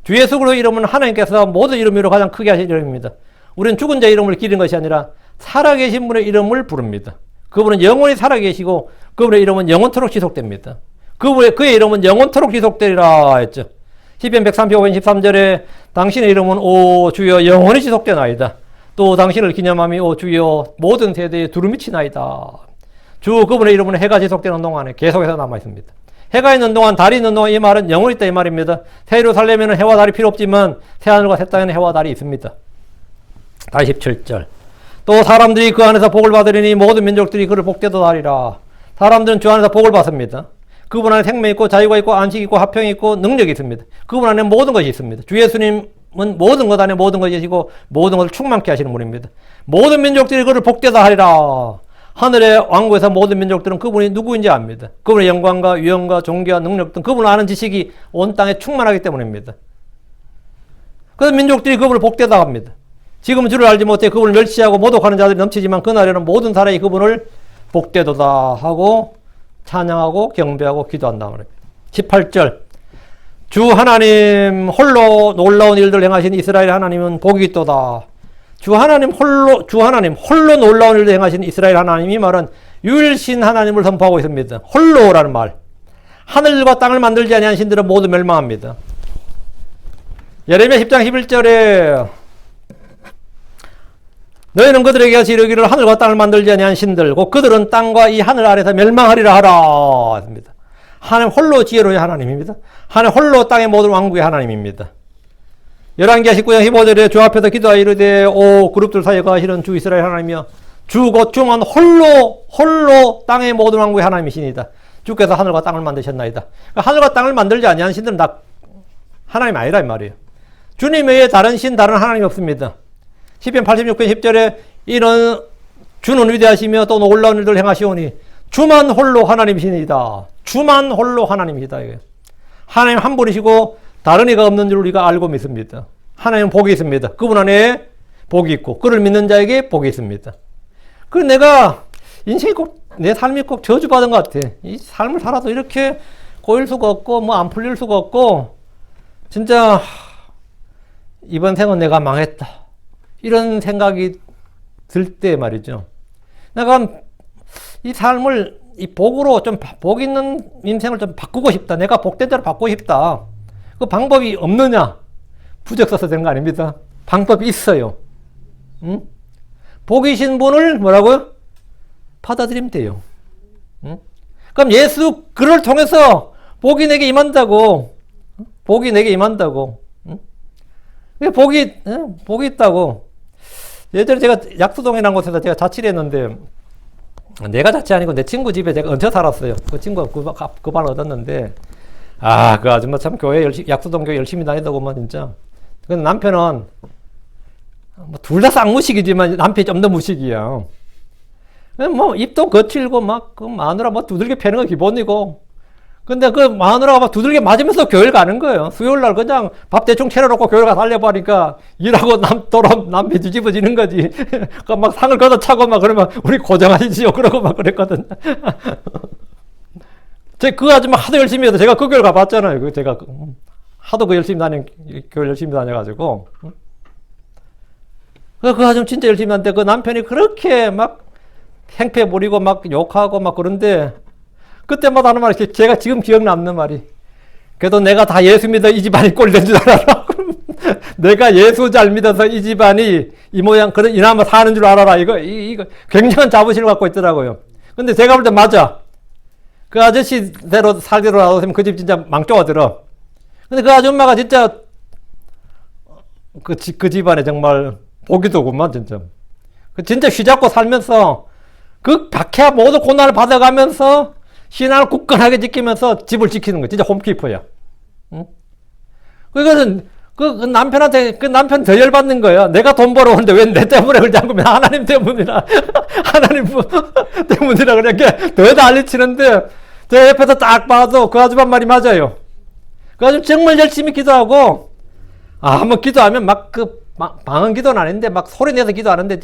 주 예수 그리스도 이름은 하나님께서 모든 이름 위로 가장 크게 하신 이름입니다. 우리는 죽은 자의 이름을 기리는 것이 아니라 살아계신 분의 이름을 부릅니다. 그분은 영원히 살아계시고 그분의 이름은 영원토록 지속됩니다. 그의 이름은 영원토록 지속되리라 했죠. 시편 135편 13절에 당신의 이름은 오 주여 영원히 지속되나이다. 또 당신을 기념함이 오 주여 모든 세대에 두루미치나이다. 주 그분의 이름은 해가 지속되는 동안에 계속해서 남아있습니다. 해가 있는 동안 달이 있는 동안 이 말은 영원히 있다 이 말입니다. 새로 살려면 해와 달이 필요 없지만 새하늘과 새 땅에는 해와 달이 있습니다. 다시 17절. 또 사람들이 그 안에서 복을 받으리니 모든 민족들이 그를 복되도다 하리라. 사람들은 주 안에서 복을 받습니다. 그분 안에 생명이 있고 자유가 있고 안식이 있고 화평이 있고 능력이 있습니다. 그분 안에 모든 것이 있습니다. 주 예수님은 모든 것 안에 모든 것이 계시고 모든 것을 충만케 하시는 분입니다. 모든 민족들이 그를 복되다 하리라. 하늘의 왕국에서 모든 민족들은 그분이 누구인지 압니다. 그분의 영광과 위엄과 존귀와 능력 등 그분을 아는 지식이 온 땅에 충만하기 때문입니다. 그래서 민족들이 그분을 복되다 합니다. 지금은 주를 알지 못해 그분을 멸시하고 모독하는 자들이 넘치지만 그날에는 모든 사람이 그분을 복되도다 하고 찬양하고 경배하고 기도한다 말입니다. 18절. 주 하나님 홀로 놀라운 일들 행하신 이스라엘 하나님은 복이 있도다. 주 하나님 홀로 놀라운 일들 행하신 이스라엘 하나님이 말은 유일신 하나님을 선포하고 있습니다. 홀로라는 말. 하늘과 땅을 만들지 아니한 신들은 모두 멸망합니다. 예레미야 10장 11절에 너희는 그들에게 같이 이르기를 하늘과 땅을 만들지 아니한 신들 곧 그들은 땅과 이 하늘 아래서 멸망하리라 하라 했습니다. 하나님 홀로 지혜로의 하나님입니다. 하나님 홀로 땅의 모든 왕국의 하나님입니다. 열왕기하 19장 15절에 주 앞에서 기도하여 이르되 오 그룹들 사이에 거하시는 주 이스라엘 하나님이여 주 곧 주만 홀로 땅의 모든 왕국의 하나님이시니이다. 주께서 하늘과 땅을 만드셨나이다. 그러니까 하늘과 땅을 만들지 아니한 신들은 다 하나님 아니라 이 말이에요. 주님 외에 다른 하나님이 없습니다. 시편 86편 10절에 이는 주는 위대하시며 또 놀라운 일들 행하시오니 주만 홀로 하나님이시니이다. 주만 홀로 하나님이시다. 하나님 한 분이시고 다른 이가 없는 줄 우리가 알고 믿습니다. 하나님은 복이 있습니다. 그분 안에 복이 있고 그를 믿는 자에게 복이 있습니다. 그래서 내가 인생이 꼭 내 삶이 꼭 저주받은 것 같아. 이 삶을 살아도 이렇게 꼬일 수가 없고 뭐 안 풀릴 수가 없고 진짜 이번 생은 내가 망했다. 이런 생각이 들 때 말이죠. 내가 이 삶을 이 복으로 좀 복 있는 인생을 좀 바꾸고 싶다. 내가 복된 자로 바꾸고 싶다. 그 방법이 없느냐? 부적 써서 되는 거 아닙니다. 방법이 있어요. 응? 복이신 분을 뭐라고요? 받아들이면 돼요. 응? 그럼 예수 그를 통해서 복이 내게 임한다고. 복이 내게 임한다고. 응? 복이 있다고. 예전에 제가 약수동이라는 곳에서 제가 자취를 했는데 내가 자취 아니고 내 친구 집에 제가 얹혀 살았어요. 그 친구가 그 반 얻었는데 그 아줌마 참 약수동 교회 열심히 다니더구만 진짜. 근데 남편은 뭐 둘 다 쌍무식이지만 남편이 좀 더 무식이야. 뭐 입도 거칠고 막 그 마누라 뭐 두들겨 패는 거 기본이고. 근데 그 마누라가 막 두들겨 맞으면서 교회를 가는 거예요. 수요일 날 그냥 밥 대충 차려놓고 교회 가서 달려보니까 일하고 남편 뒤집어지는 거지. 그 막 상을 걷어차고 막 그러면 우리 고정하시지요. 그러고 막 그랬거든. 그 아줌마 하도 열심히 해서 제가 그 교회 가봤잖아요. 제가 하도 교회 열심히 다녀가지고. 그 아줌마 진짜 열심히 하는데 그 남편이 그렇게 막 행패 부리고 막 욕하고 막 그런데 그때마다 하는 말이 제가 지금 기억 남는 말이 그래도 내가 다 예수 믿어 이 집안이 꼴된 줄 알아라. 내가 예수 잘 믿어서 이 집안이 이 모양 그런 이나마 사는 줄 알아라. 이거 굉장한 자부심을 갖고 있더라고요. 근데 제가 볼 때 맞아. 그 아저씨대로 살대로 놔뒀으면 그 집 진짜 망조가 들어. 근데 그 아줌마가 진짜 그 집안에 정말 복이더구만 진짜. 진짜 휘잡고 살면서 그 박해와 모든 고난을 받아가면서 신앙을 굳건하게 지키면서 집을 지키는 거야. 진짜 홈키퍼야. 응? 그것은 그 남편한테 그 남편 더 열받는 거야. 내가 돈 벌어오는데 왜 내 때문에 그러지 않고 하나님 때문이라 하나님 때문이라 그렇게 더 난리치는데 제 옆에서 딱 봐도 그 아줌마 말이 맞아요. 그 아줌마 정말 열심히 기도하고 한번 기도하면 막 방언 기도는 아닌데 막 소리 내서 기도하는데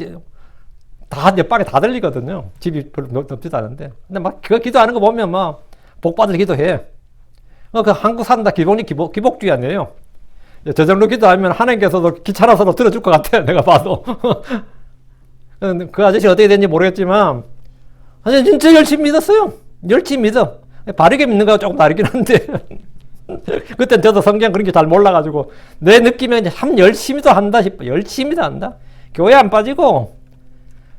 다 옆방에 다 들리거든요. 집이 별로 넓지도 않은데. 근데 막 그거 기도하는 거 보면 막 복받을 기도해. 그 한국 산다 기복주의 아니에요. 저 정도 기도하면 하나님께서도 귀찮아서도 들어줄 것 같아. 내가 봐도. 그 아저씨 어떻게 됐는지 모르겠지만 사실 진짜 열심히 믿었어요. 열심히 믿어. 바르게 믿는 거가 조금 다르긴 한데 그땐 저도 성경 그런 게 잘 몰라가지고 내 느낌에 참 열심히도 한다 싶어. 열심히도 한다. 교회 안 빠지고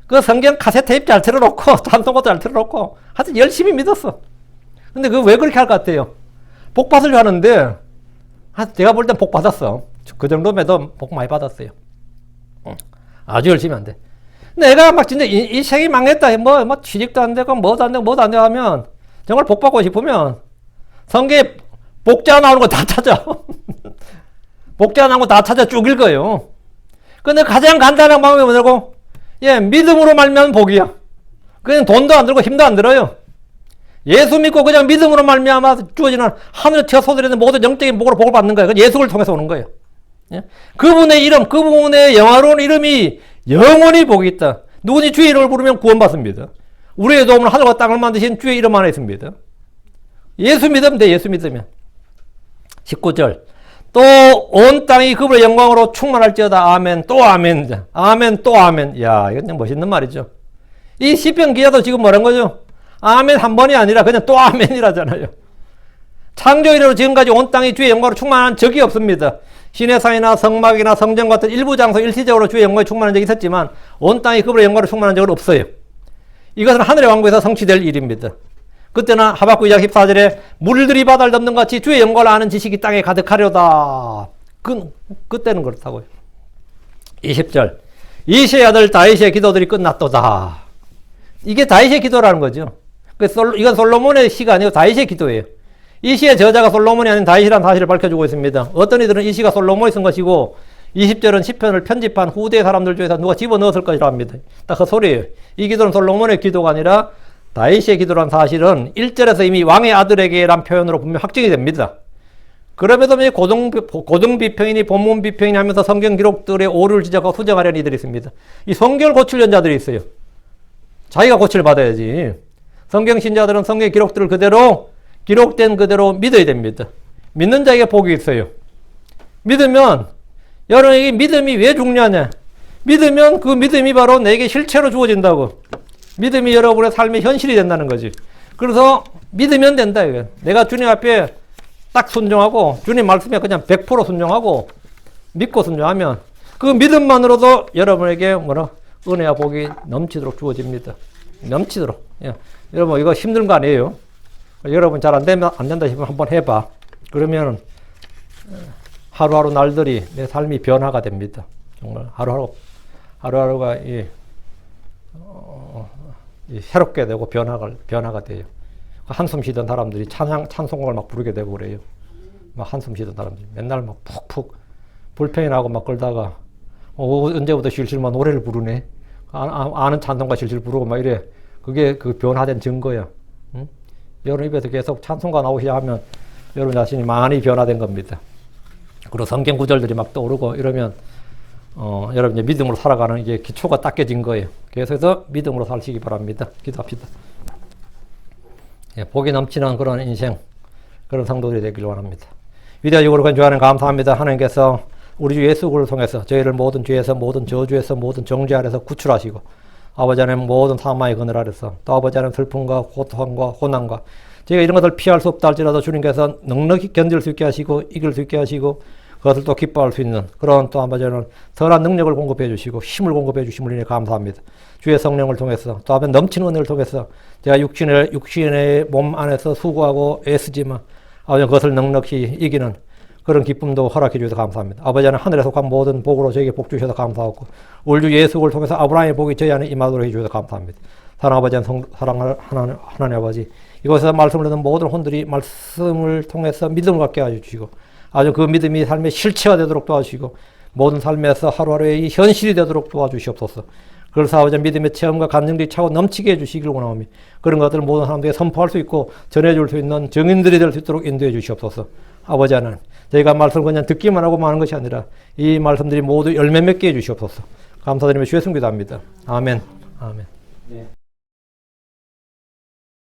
그 성경 카세트 테이프 잘 틀어놓고 찬송가도 잘 틀어놓고 하여튼 열심히 믿었어. 근데 그거 왜 그렇게 할 것 같아요? 복 받으려 하는데 제가 볼 땐 복 받았어. 그 정도면 복 많이 받았어요. 아주 열심히 한대. 내가 막 진짜 이 생이 망했다. 뭐 취직도 안 되고 뭐도 안 되고 하면 정말 복 받고 싶으면 성경에 복자 나오는 거 다 찾아. 복자 나오는 거 다 찾아 쭉 읽어요. 근데 가장 간단한 방법이 뭐냐고? 믿음으로 말미암은 복이야. 그냥 돈도 안 들고 힘도 안 들어요. 예수 믿고 그냥 믿음으로 말미암아 주어지는 하늘에 튀어 쏟아지는 모든 영적인 복으로 복을 받는 거예요. 그건 예수를 통해서 오는 거예요. 그분의 이름, 그분의 영화로운 이름이 영원히 복이 있다. 누구니 주의 이름을 부르면 구원받습니다. 우리의 도움은 하늘과 땅을 만드신 주의 이름 안에 있습니다. 예수 믿으면 돼. 예수 믿으면. 19절. 또 온 땅이 그분의 영광으로 충만할지어다. 아멘. 또 아멘. 아멘. 또 아멘. 야, 이건 멋있는 말이죠. 이 시편 기자도 지금 뭐란 거죠? 아멘 한 번이 아니라 그냥 또 아멘이라잖아요. 창조 이래로 지금까지 온 땅이 주의 영광으로 충만한 적이 없습니다. 시내산이나 성막이나 성전 같은 일부 장소 일시적으로 주의 영광에 충만한 적이 있었지만 온 땅이 그분의 영광으로 충만한 적은 없어요. 이것은 하늘의 왕국에서 성취될 일입니다. 그때는 하박국 2장 14절에 물들이 바다를 덮는 같이 주의 영광을 아는 지식이 땅에 가득하려다. 그때는 그렇다고요. 20절. 이시의 아들 다윗의 기도들이 끝났도다. 이게 다윗의 기도라는 거죠. 이건 솔로몬의 시가 아니고 다윗의 기도예요. 이 시의 저자가 솔로몬이 아닌 다윗이라는 사실을 밝혀주고 있습니다. 어떤 이들은 이 시가 솔로몬이 쓴 것이고 20절은 시편을 편집한 후대 사람들 중에서 누가 집어넣었을 것이라 합니다. 딱 그 소리예요. 이 기도는 솔로몬의 기도가 아니라 다윗의 기도란 사실은 1절에서 이미 왕의 아들에게란 표현으로 분명 확정이 됩니다. 그럼에도 고등 비평이니 본문 비평이니 하면서 성경 기록들의 오류를 지적하고 수정하려는 이들이 있습니다. 이 성경을 고치려는 자들이 있어요. 자기가 고치를 받아야지. 성경 신자들은 성경 기록들을 그대로 기록된 그대로 믿어야 됩니다. 믿는 자에게 복이 있어요. 믿으면 여러분에게 믿음이 왜 중요하냐? 믿으면 그 믿음이 바로 내게 실체로 주어진다고. 믿음이 여러분의 삶의 현실이 된다는 거지. 그래서 믿으면 된다. 이거. 내가 주님 앞에 딱 순종하고 주님 말씀에 그냥 100% 순종하고 믿고 순종하면 그 믿음만으로도 여러분에게 은혜와 복이 넘치도록 주어집니다. 넘치도록. 예. 여러분 이거 힘든 거 아니에요. 여러분 잘 안 된다 싶으면 한번 해봐. 그러면 하루하루 날들이 내 삶이 변화가 됩니다. 정말 하루하루가 새롭게 되고 변화가 돼요. 한숨 쉬던 사람들이 찬송을 막 부르게 되고 그래요. 막 한숨 쉬던 사람들이 맨날 막 푹푹 불평이 나고 막 걸다가 언제부터 실실만 노래를 부르네. 아는 찬송가 실실 부르고 막 이래. 그게 그 변화된 증거야. 응? 여러분 입에서 계속 찬송가 나오기 시작하면 여러분 자신이 많이 변화된 겁니다. 그리고 성경 구절들이 막 떠오르고 이러면 여러분 이제 믿음으로 살아가는 이게 기초가 닦여진 거예요. 그래서 믿음으로 사시기 바랍니다. 기도합시다. 예, 복이 넘치는 그런 인생, 그런 성도들이 되길 원합니다. 위대하시고 건조하는 감사합니다. 하나님께서 우리 주 예수 그리스도를 통해서 저희를 모든 죄에서 모든 저주에서 모든 정죄 아래서 구출하시고 아버지 하나님 모든 사망의 그늘 아래서 또 아버지 하나님 슬픔과 고통과 고난과 저희가 이런 것을 피할 수 없다 할지라도 주님께서 넉넉히 견딜 수 있게 하시고 이길 수 있게 하시고 그것을 또 기뻐할 수 있는 그런 또 아버지 하나님 선한 능력을 공급해 주시고 힘을 공급해 주심을 인해 감사합니다. 주의 성령을 통해서 또 아버지 넘치는 은혜를 통해서 제가 육신의 몸 안에서 수고하고 애쓰지만 아버지 그것을 넉넉히 이기는 그런 기쁨도 허락해 주셔서 감사합니다. 아버지 하나님 하늘에 속한 모든 복으로 저에게 복 주셔서 감사하고 우리 주 예수를 통해서 아브라함의 복이 저희 안에 임하도록 해 주셔서 감사합니다. 사랑 아버지 사랑하는 하나님 아버지 이곳에서 말씀을 듣는 모든 혼들이 말씀을 통해서 믿음을 갖게 해주시고 아주 그 믿음이 삶의 실체가 되도록 도와주시고 모든 삶에서 하루하루의 이 현실이 되도록 도와주시옵소서. 그래서 아버지 믿음의 체험과 감정들이 차고 넘치게 해주시기를 원하오며 그런 것들을 모든 사람들에게 선포할 수 있고 전해줄 수 있는 증인들이 될 수 있도록 인도해 주시옵소서. 아버지 하나님 저희가 말씀을 그냥 듣기만 하고 마는 것이 아니라 이 말씀들이 모두 열매 맺게 해 주시옵소서. 감사드리며 주의 승 기도합니다. 아멘. 아멘. 네.